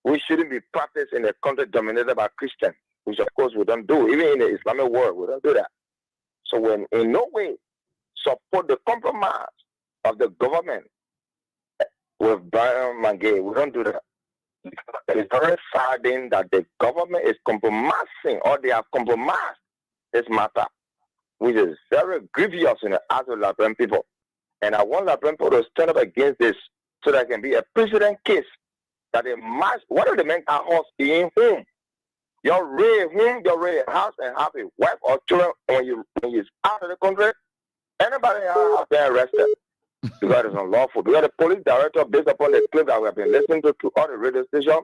We shouldn't be practiced in a country dominated by Christians, which of course we don't do. Even in the Islamic world, we don't do that. So when in no way support the compromise of the government with Brian McGill, we don't do that. It's very saddening that the government is compromising, or they have compromised this matter, which is very grievous in the eyes of Liberian people. And I want Liberian people to stand up against this so there can be a precedent case that they must, one of the men are house in whom you're ready, house and have a wife or children when he's out of the country, Anybody has been arrested because it's unlawful. Because the police director, based upon the clip that we have been listening to all the radio stations,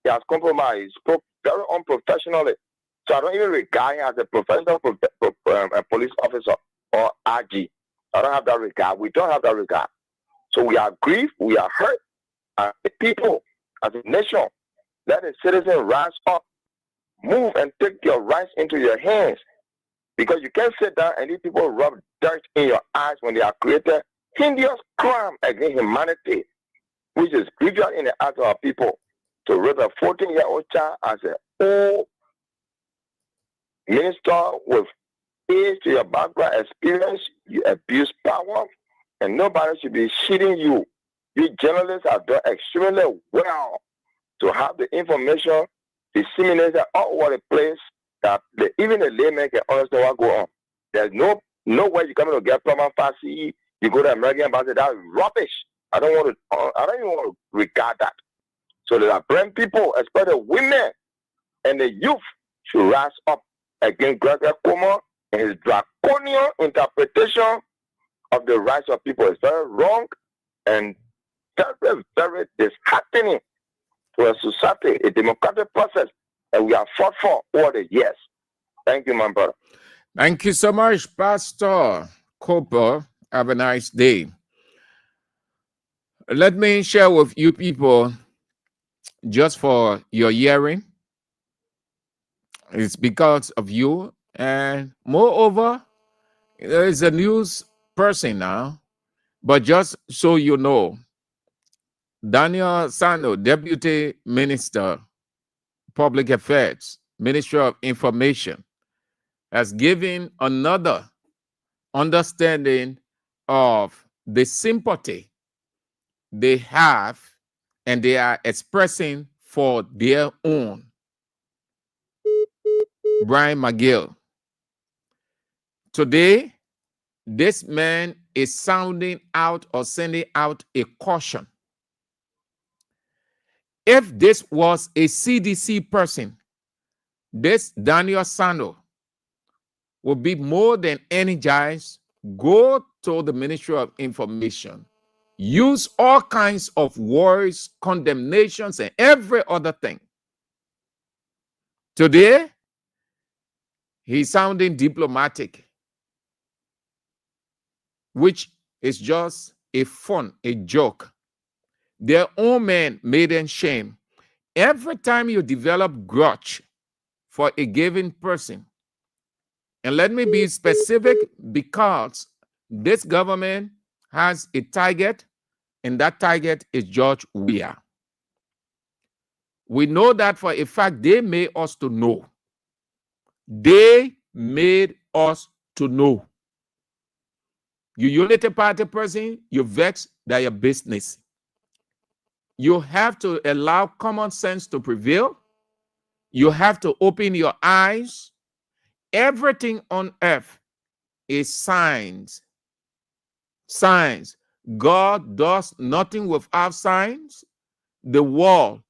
he has compromised. He spoke very unprofessionally. So I don't even regard him as a professional police officer or RG. I don't have that regard. We don't have that regard. So we are grieved, we are hurt as a people, as a nation. Let the citizens rise up, move and take your rights into your hands. Because you can't sit down and these people rub dirt in your eyes when they are created hideous crime against humanity, which is grievous in the eyes of our people. To raise a 14-year-old child as an old minister with age to your background experience, you abuse power, and nobody should be cheating you. You journalists have done extremely well to have the information disseminated all over the place that even the layman can understand what goes on. There's no way you're coming to get from Farsi. You go to American embassy. That's rubbish. I don't even want to regard that. So the Brahmin people, especially women and the youth, should rise up against Gregory Como and his draconian interpretation of the rights of people. It's very wrong and very, very disheartening to a society, a democratic process that we have fought for all the years. Thank you, my brother. Thank you so much, Pastor Cooper. Have a nice day. Let me share with you people, just for your hearing, it's because of you. And moreover, there is a news person now, but just so you know, Daniel Sano, Deputy Minister, Public Affairs, Ministry of Information, has given another understanding of the sympathy they have and they are expressing for their own Brian McGill. Today, this man is sounding out or sending out a caution. If this was a CDC person, this Daniel Sando would be more than energized. Go to the Ministry of Information. Use all kinds of words, condemnations, and every other thing. Today, he's sounding diplomatic, which is just a fun, a joke. Their own man made them shame. Every time you develop grudge for a given person, and let me be specific, because this government has a target, and that target is George Wea. We know that for a fact. They made us to know. They made us to know. You Unity Party person, you vex, that your business. You have to allow common sense to prevail. You have to open your eyes. Everything on earth is signs. Signs. God does nothing without signs. The world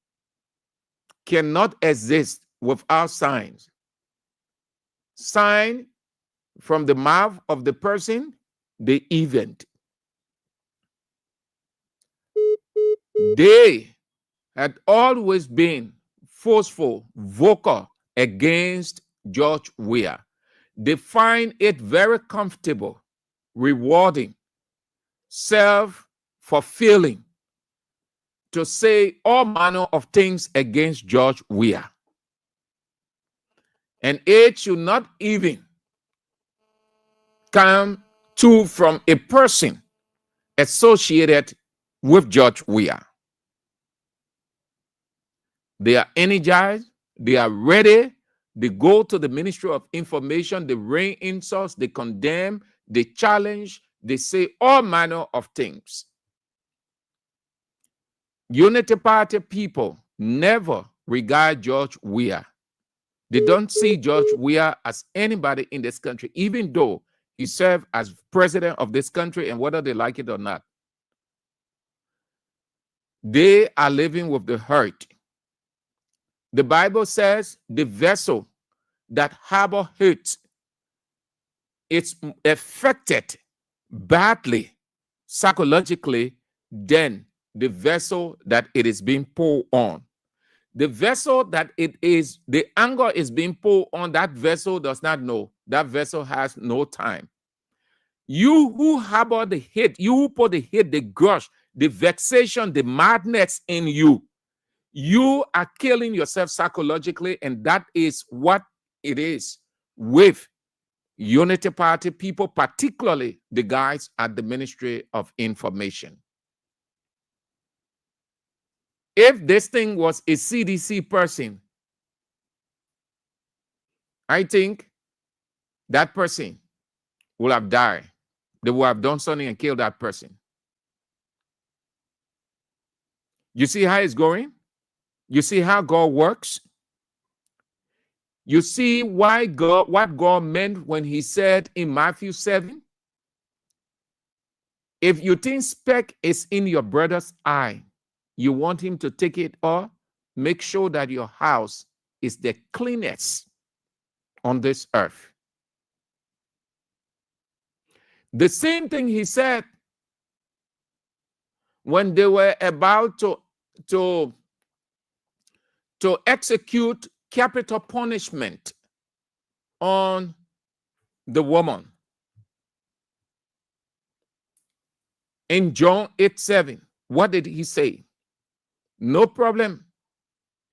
cannot exist without signs. Sign from the mouth of the person, the event. They had always been forceful, vocal against George Wea. They find it very comfortable, rewarding, self-fulfilling to say all manner of things against George Wea. And it should not even come to from a person associated with George Wea. They are energized, they are ready, they go to the Ministry of Information, they rain insults, they condemn, they challenge, they say all manner of things. Unity Party people never regard George Wea. They don't see George Wea as anybody in this country, even though he served as president of this country, and whether they like it or not. They are living with the hurt. The Bible says the vessel that harbor hate, it's affected badly psychologically than the vessel that it is being poured on. The vessel that it is, the anger is being poured on, that vessel does not know. That vessel has no time. You who harbor the hate, you who put the hate, the grudge, the vexation, the madness in you, you are killing yourself psychologically, and that is what it is with Unity Party people, particularly the guys at the Ministry of Information. If this thing was a CDC person, I think that person will have died. They will have done something and killed that person. You see how it's going? You see how God works? You see why God, what God meant when he said in Matthew 7, if you think speck is in your brother's eye, you want him to take it off, make sure that your house is the cleanest on this earth. The same thing he said when they were about to execute capital punishment on the woman. In John 8:7, what did he say? No problem.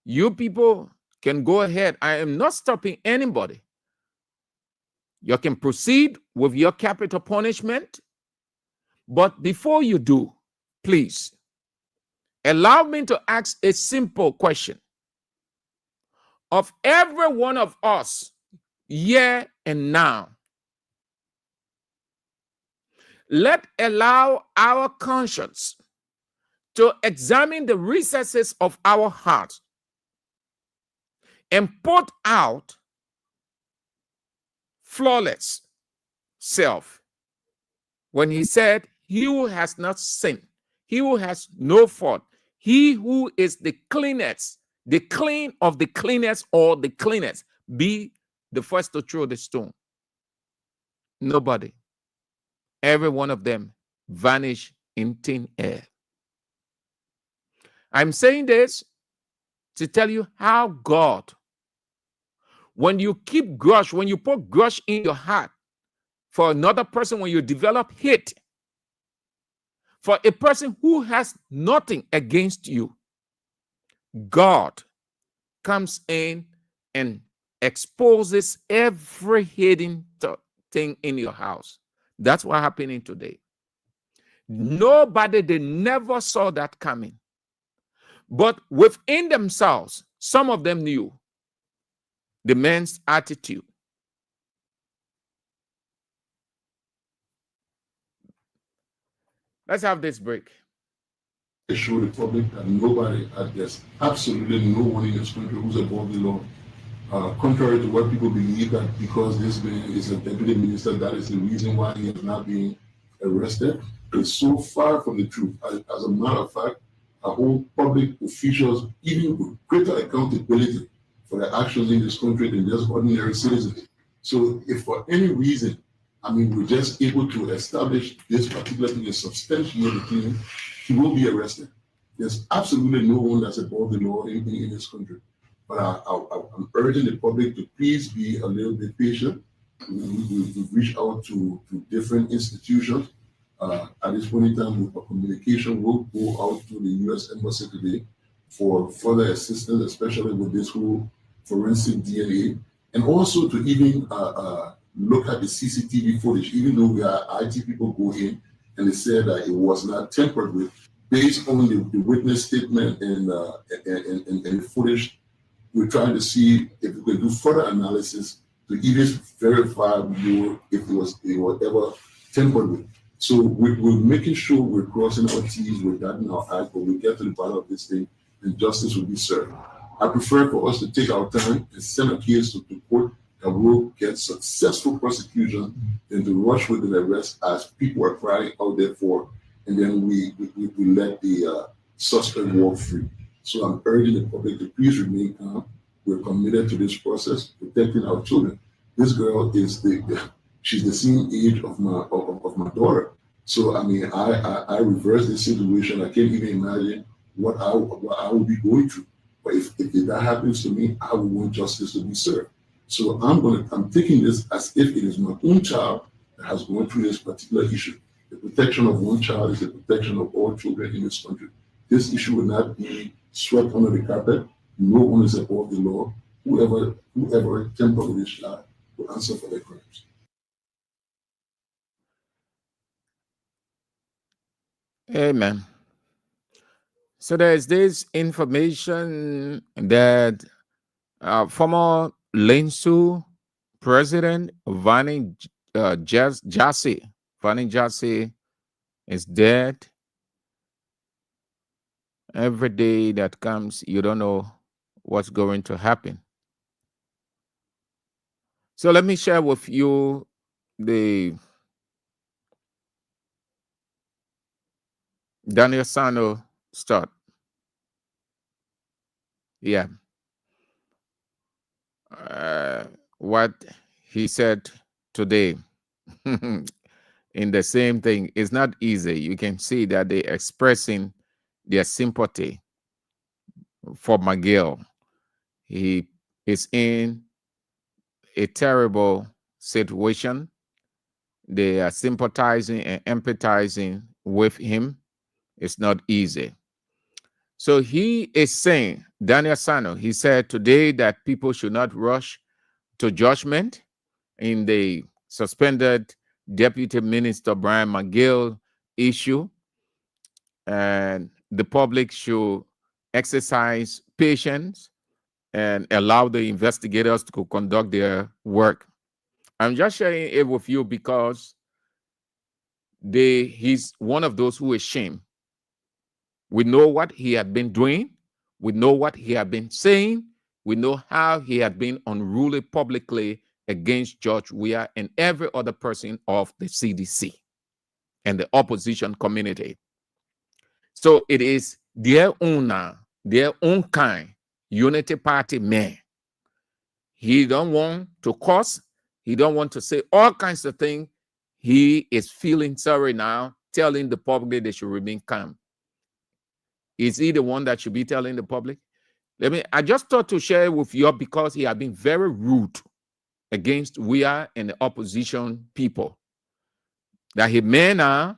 You people can go ahead. I am not stopping anybody. You can proceed with your capital punishment. But before you do, please, allow me to ask a simple question. Of every one of us, here and now, let's allow our conscience to examine the recesses of our heart and put out flawless self. When he said, he who has not sinned, he who has no fault, he who is the cleanest, the clean of the cleanest or the cleanest, be the first to throw the stone. Nobody. Every one of them vanish in thin air. I'm saying this to tell you how God, when you keep grudge, when you put grudge in your heart for another person, when you develop hate for a person who has nothing against you, God comes in and exposes every hidden thing in your house. That's what's happening today. Nobody, they never saw that coming. But within themselves, some of them knew the man's attitude. Let's have this break. Show the public that nobody, there's absolutely no one in this country who's above the law. Contrary to what people believe, that because this man is a deputy minister, that is the reason why he is not being arrested. It's so far from the truth. As a matter of fact, our whole public officials, even with greater accountability for their actions in this country than just ordinary citizens. So if for any reason, we're just able to establish this particular thing and substantiate the claim, he will be arrested. There's absolutely no one that's above the law in this country. But I'm urging the public to please be a little bit patient. We've reached out to different institutions. At this point in time, our communication will go out to the U.S. Embassy today for further assistance, especially with this whole forensic DNA, and also to even look at the CCTV footage, even though we are IT people go in and they said that it was not tampered with, based on the witness statement and the footage. We're trying to see if we can do further analysis to even verify more if it was ever tampered with. So we're making sure we're crossing our T's, we're dotting our I's, but we get to the bottom of this thing and justice will be served. I prefer for us to take our time and send a case to the court that will get successful prosecution than to rush with an arrest as people are crying out there for, and then we let the suspect walk free. So I'm urging the public to please remain calm. We're committed to this process, protecting our children. This girl is She's the same age of my daughter. So I mean, I reversed the situation. I can't even imagine what I would be going through. But if that happens to me, I would want justice to be served. So I'm taking this as if it is my own child that has gone through this particular issue. The protection of one child is the protection of all children in this country. This issue will not be swept under the carpet. No one is above the law. Whoever tampered with this child will answer for their crimes. Amen. So there's this information that former Lensu president Vani Jassy is dead. Every day that comes, you don't know what's going to happen. So let me share with you the Daniel Sano start. Yeah. What he said today in the same thing is not easy. You can see that they're expressing their sympathy for McGill. He is in a terrible situation. They are sympathizing and empathizing with him. It's not easy. So he is saying, Daniel Sano, he said today that people should not rush to judgment in the suspended Deputy Minister Brian McGill issue, and the public should exercise patience and allow the investigators to conduct their work. I'm just sharing it with you because he's one of those who is shamed. We know what he had been doing. We know what he had been saying. We know how he had been unruly publicly against George Wea and every other person of the CDC and the opposition community. So it is their owner, their own kind, Unity Party man. He don't want to curse. He don't want to say all kinds of things. He is feeling sorry now, telling the public they should remain calm. Is he the one that should be telling the public? I just thought to share with you because he had been very rude against Wea and the opposition people. That he may now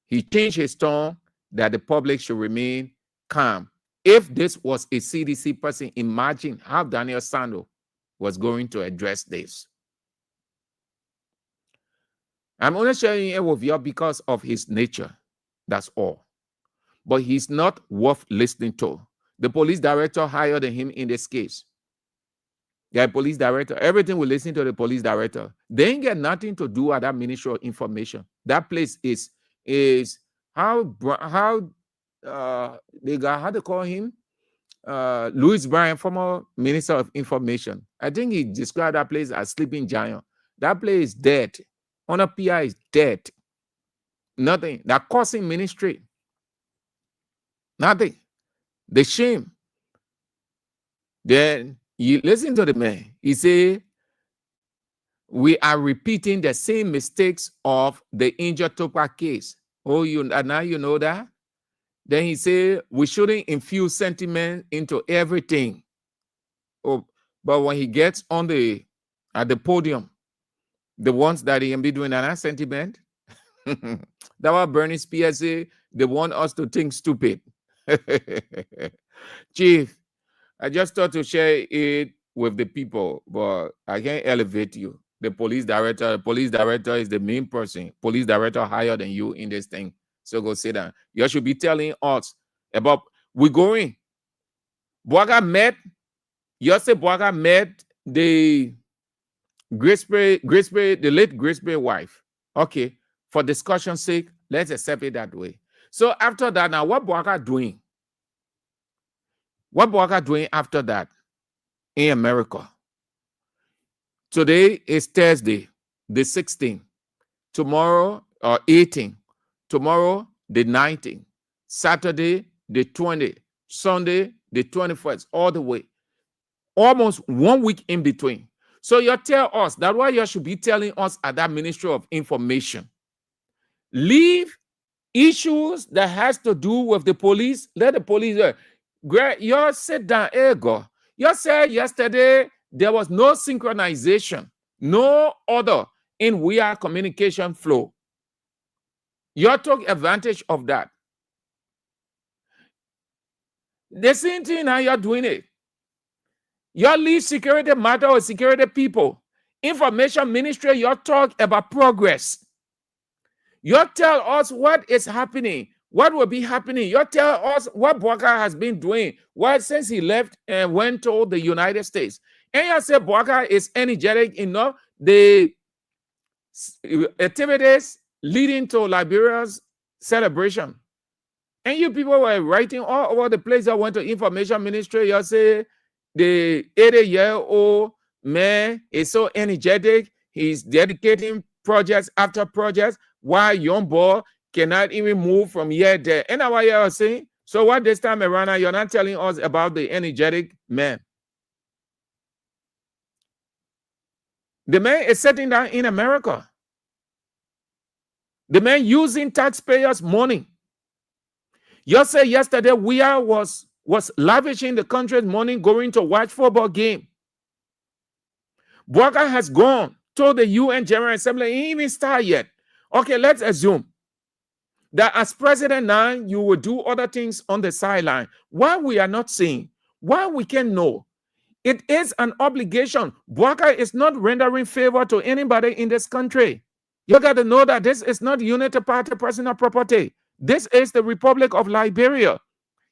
he changed his tone that the public should remain calm. If this was a CDC person, imagine how Daniel Sano was going to address this. I'm only sharing it with you because of his nature. That's all. But he's not worth listening to. The police director hired him in this case. The police director, everything will listen to the police director. They ain't got nothing to do with that Ministry of Information. That place is how they got, how to call him? Louis Bryan, former Minister of Information. I think he described that place as sleeping giant. That place is dead. Honor PI is dead. Nothing. That causing ministry. Nothing. The shame. Then you listen to the man. He say, we are repeating the same mistakes of the injured Tupac case. Oh, now you know that? Then he say, we shouldn't infuse sentiment into everything. Oh, but when he gets at the podium, the ones that he can be doing that sentiment, that was Bernie Spears say, they want us to think stupid. Chief, I just thought to share it with the people, but I can't elevate you. The police director is the main person. Police director higher than you in this thing. So go sit down. You should be telling us about we going. Boaga met, Boaga met the the late Grisbury wife. Okay, for discussion's sake, let's accept it that way. So after that, now what Boaga doing? What Boaga doing after that in America? Today is Thursday, the 16th. Tomorrow, or 18th. Tomorrow, the 19th. Saturday, the 20th. Sunday, the 21st. All the way. Almost 1 week in between. So you tell us that what you should be telling us at that Ministry of Information. Leave issues that has to do with the police. Let the police. You sit down, ego. You said yesterday there was no synchronization, no order in Wea communication flow. You took advantage of that. The same thing how you're doing it. You leave security matter with security people. Information ministry, you talk about progress. You tell us what is happening, what will be happening. You tell us what Bwaka has been doing since he left and went to the United States. And you say Bwaka is energetic enough. The activities leading to Liberia's celebration. And you people were writing all over the place. I went to information ministry. You say the 80-year-old man is so energetic. He's dedicating projects after projects, while young boy cannot even move from here to there. And what you're saying? So what this time around, you're not telling us about the energetic man. The man is sitting down in America. The man using taxpayers' money. You say yesterday Wea was lavishing the country's money going to watch football game. Bwaka has gone to the UN General Assembly. He ain't even started yet. Okay, let's assume that as president now, you will do other things on the sideline. Why we are not seeing, why we can know, it is an obligation. Bwaka is not rendering favor to anybody in this country. You got to know that this is not Unity Party personal property. This is the Republic of Liberia.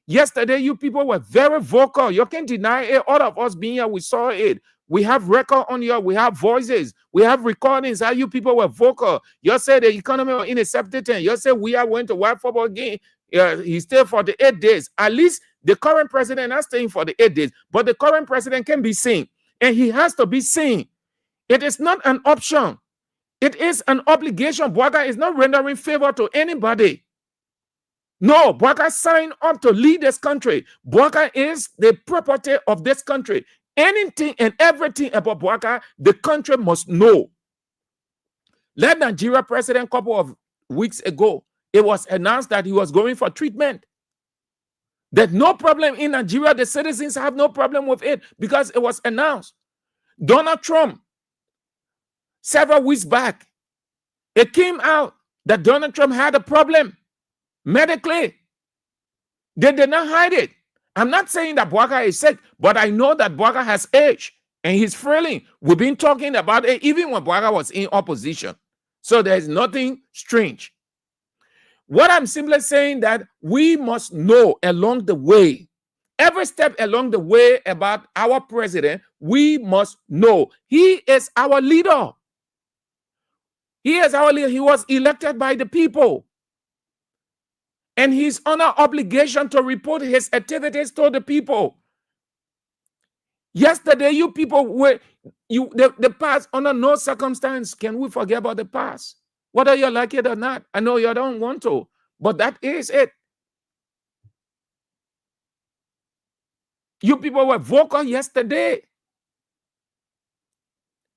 Yesterday, you people were very vocal. You can't deny it. All of us being here, we saw it. We have record on you. We have voices. We have recordings. How you people were vocal. You said the economy was in a Sept. You said we are going to watch football game. He stayed for the 8 days. At least the current president is staying for the 8 days. But the current president can be seen. And he has to be seen. It is not an option. It is an obligation. Bwaka is not rendering favor to anybody. No, Bwaka signed up to lead this country. Bwaka is the property of this country. Anything and everything about Bwaka, the country must know. Let Nigeria president a couple of weeks ago, it was announced that he was going for treatment. There's no problem in Nigeria. The citizens have no problem with it because it was announced. Donald Trump, several weeks back, it came out that Donald Trump had a problem medically. They did not hide it. I'm not saying that Bwaka is sick, but I know that Bwaka has age and he's frailing. We've been talking about it even when Bwaka was in opposition. So there's nothing strange. What I'm simply saying that we must know along the way, every step along the way about our president, we must know he is our leader. He is our leader. He was elected by the people. And he's under obligation to report his activities to the people. Yesterday, you people were, the past, under no circumstance can we forget about the past. Whether you like it or not, I know you don't want to, but that is it. You people were vocal yesterday.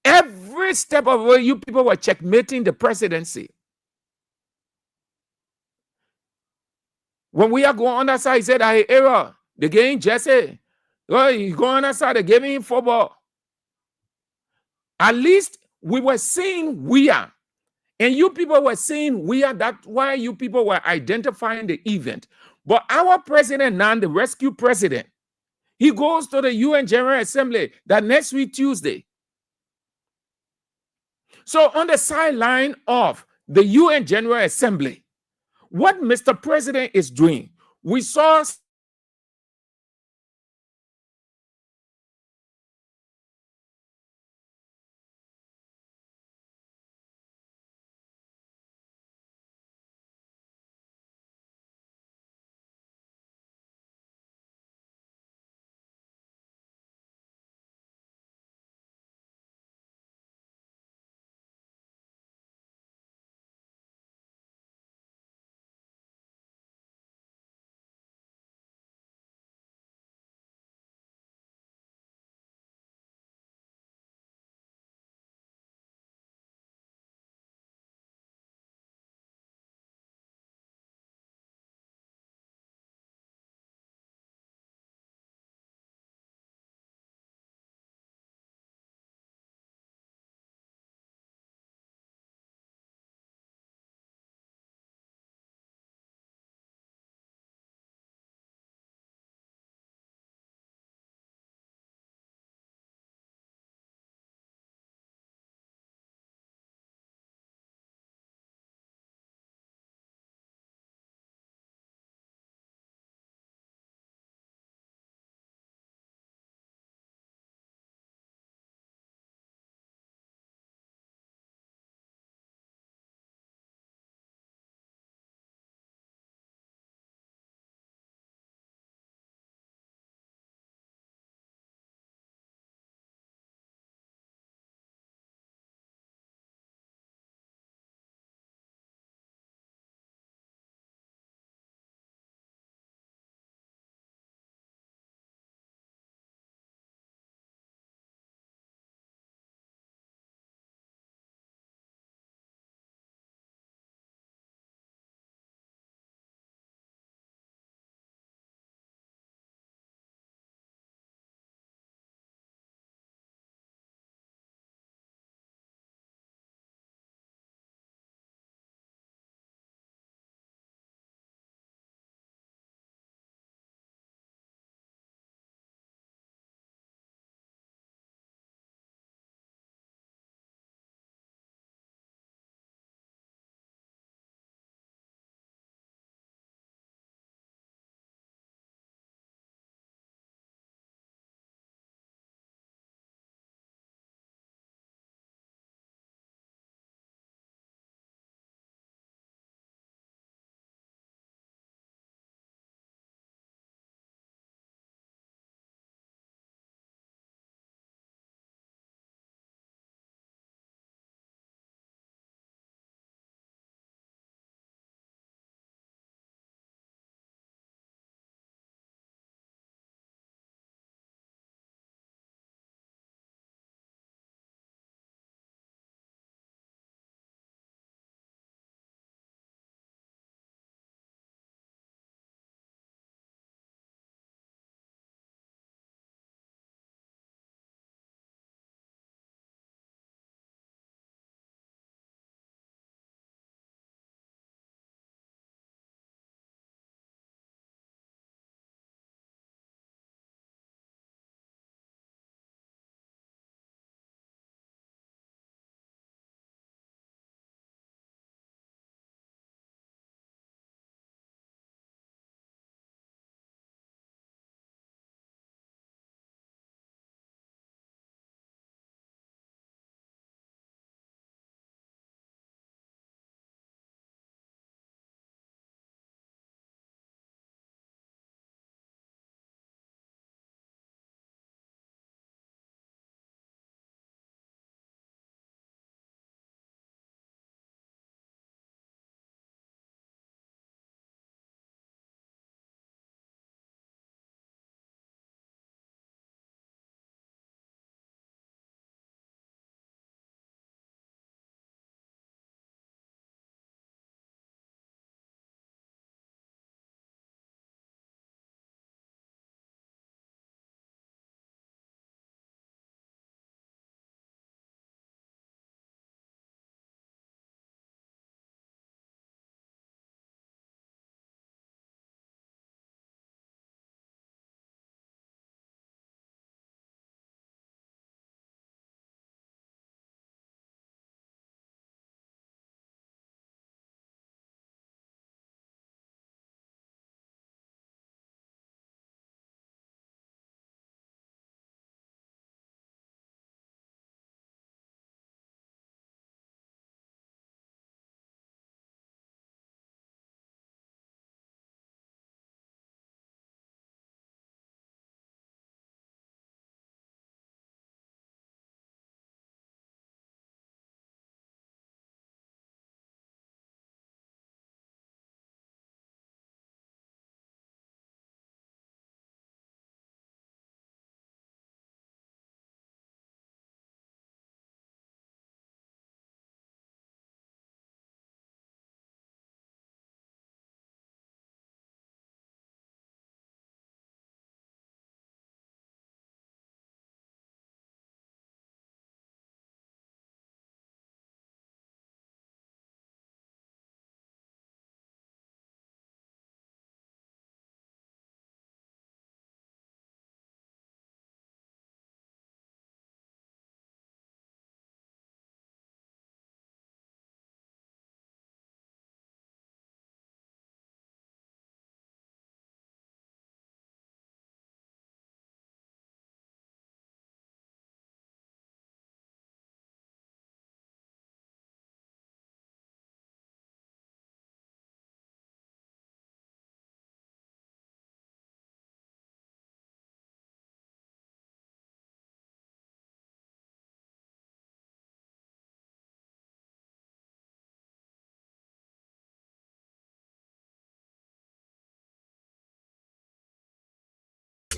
Every step of the way, you people were checkmating the presidency. When we are going on that side, he said, I error. The game Jesse. Oh, he's going on that side, they gave him football. At least we were seeing Wea. And you people were seeing Wea. That's why you people were identifying the event. But our president now, the rescue president, he goes to the UN General Assembly that next week, Tuesday. So on the sideline of the UN General Assembly, what Mr. President is doing, we saw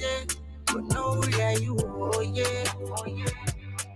say, but no, yeah, you, oh yeah, oh yeah.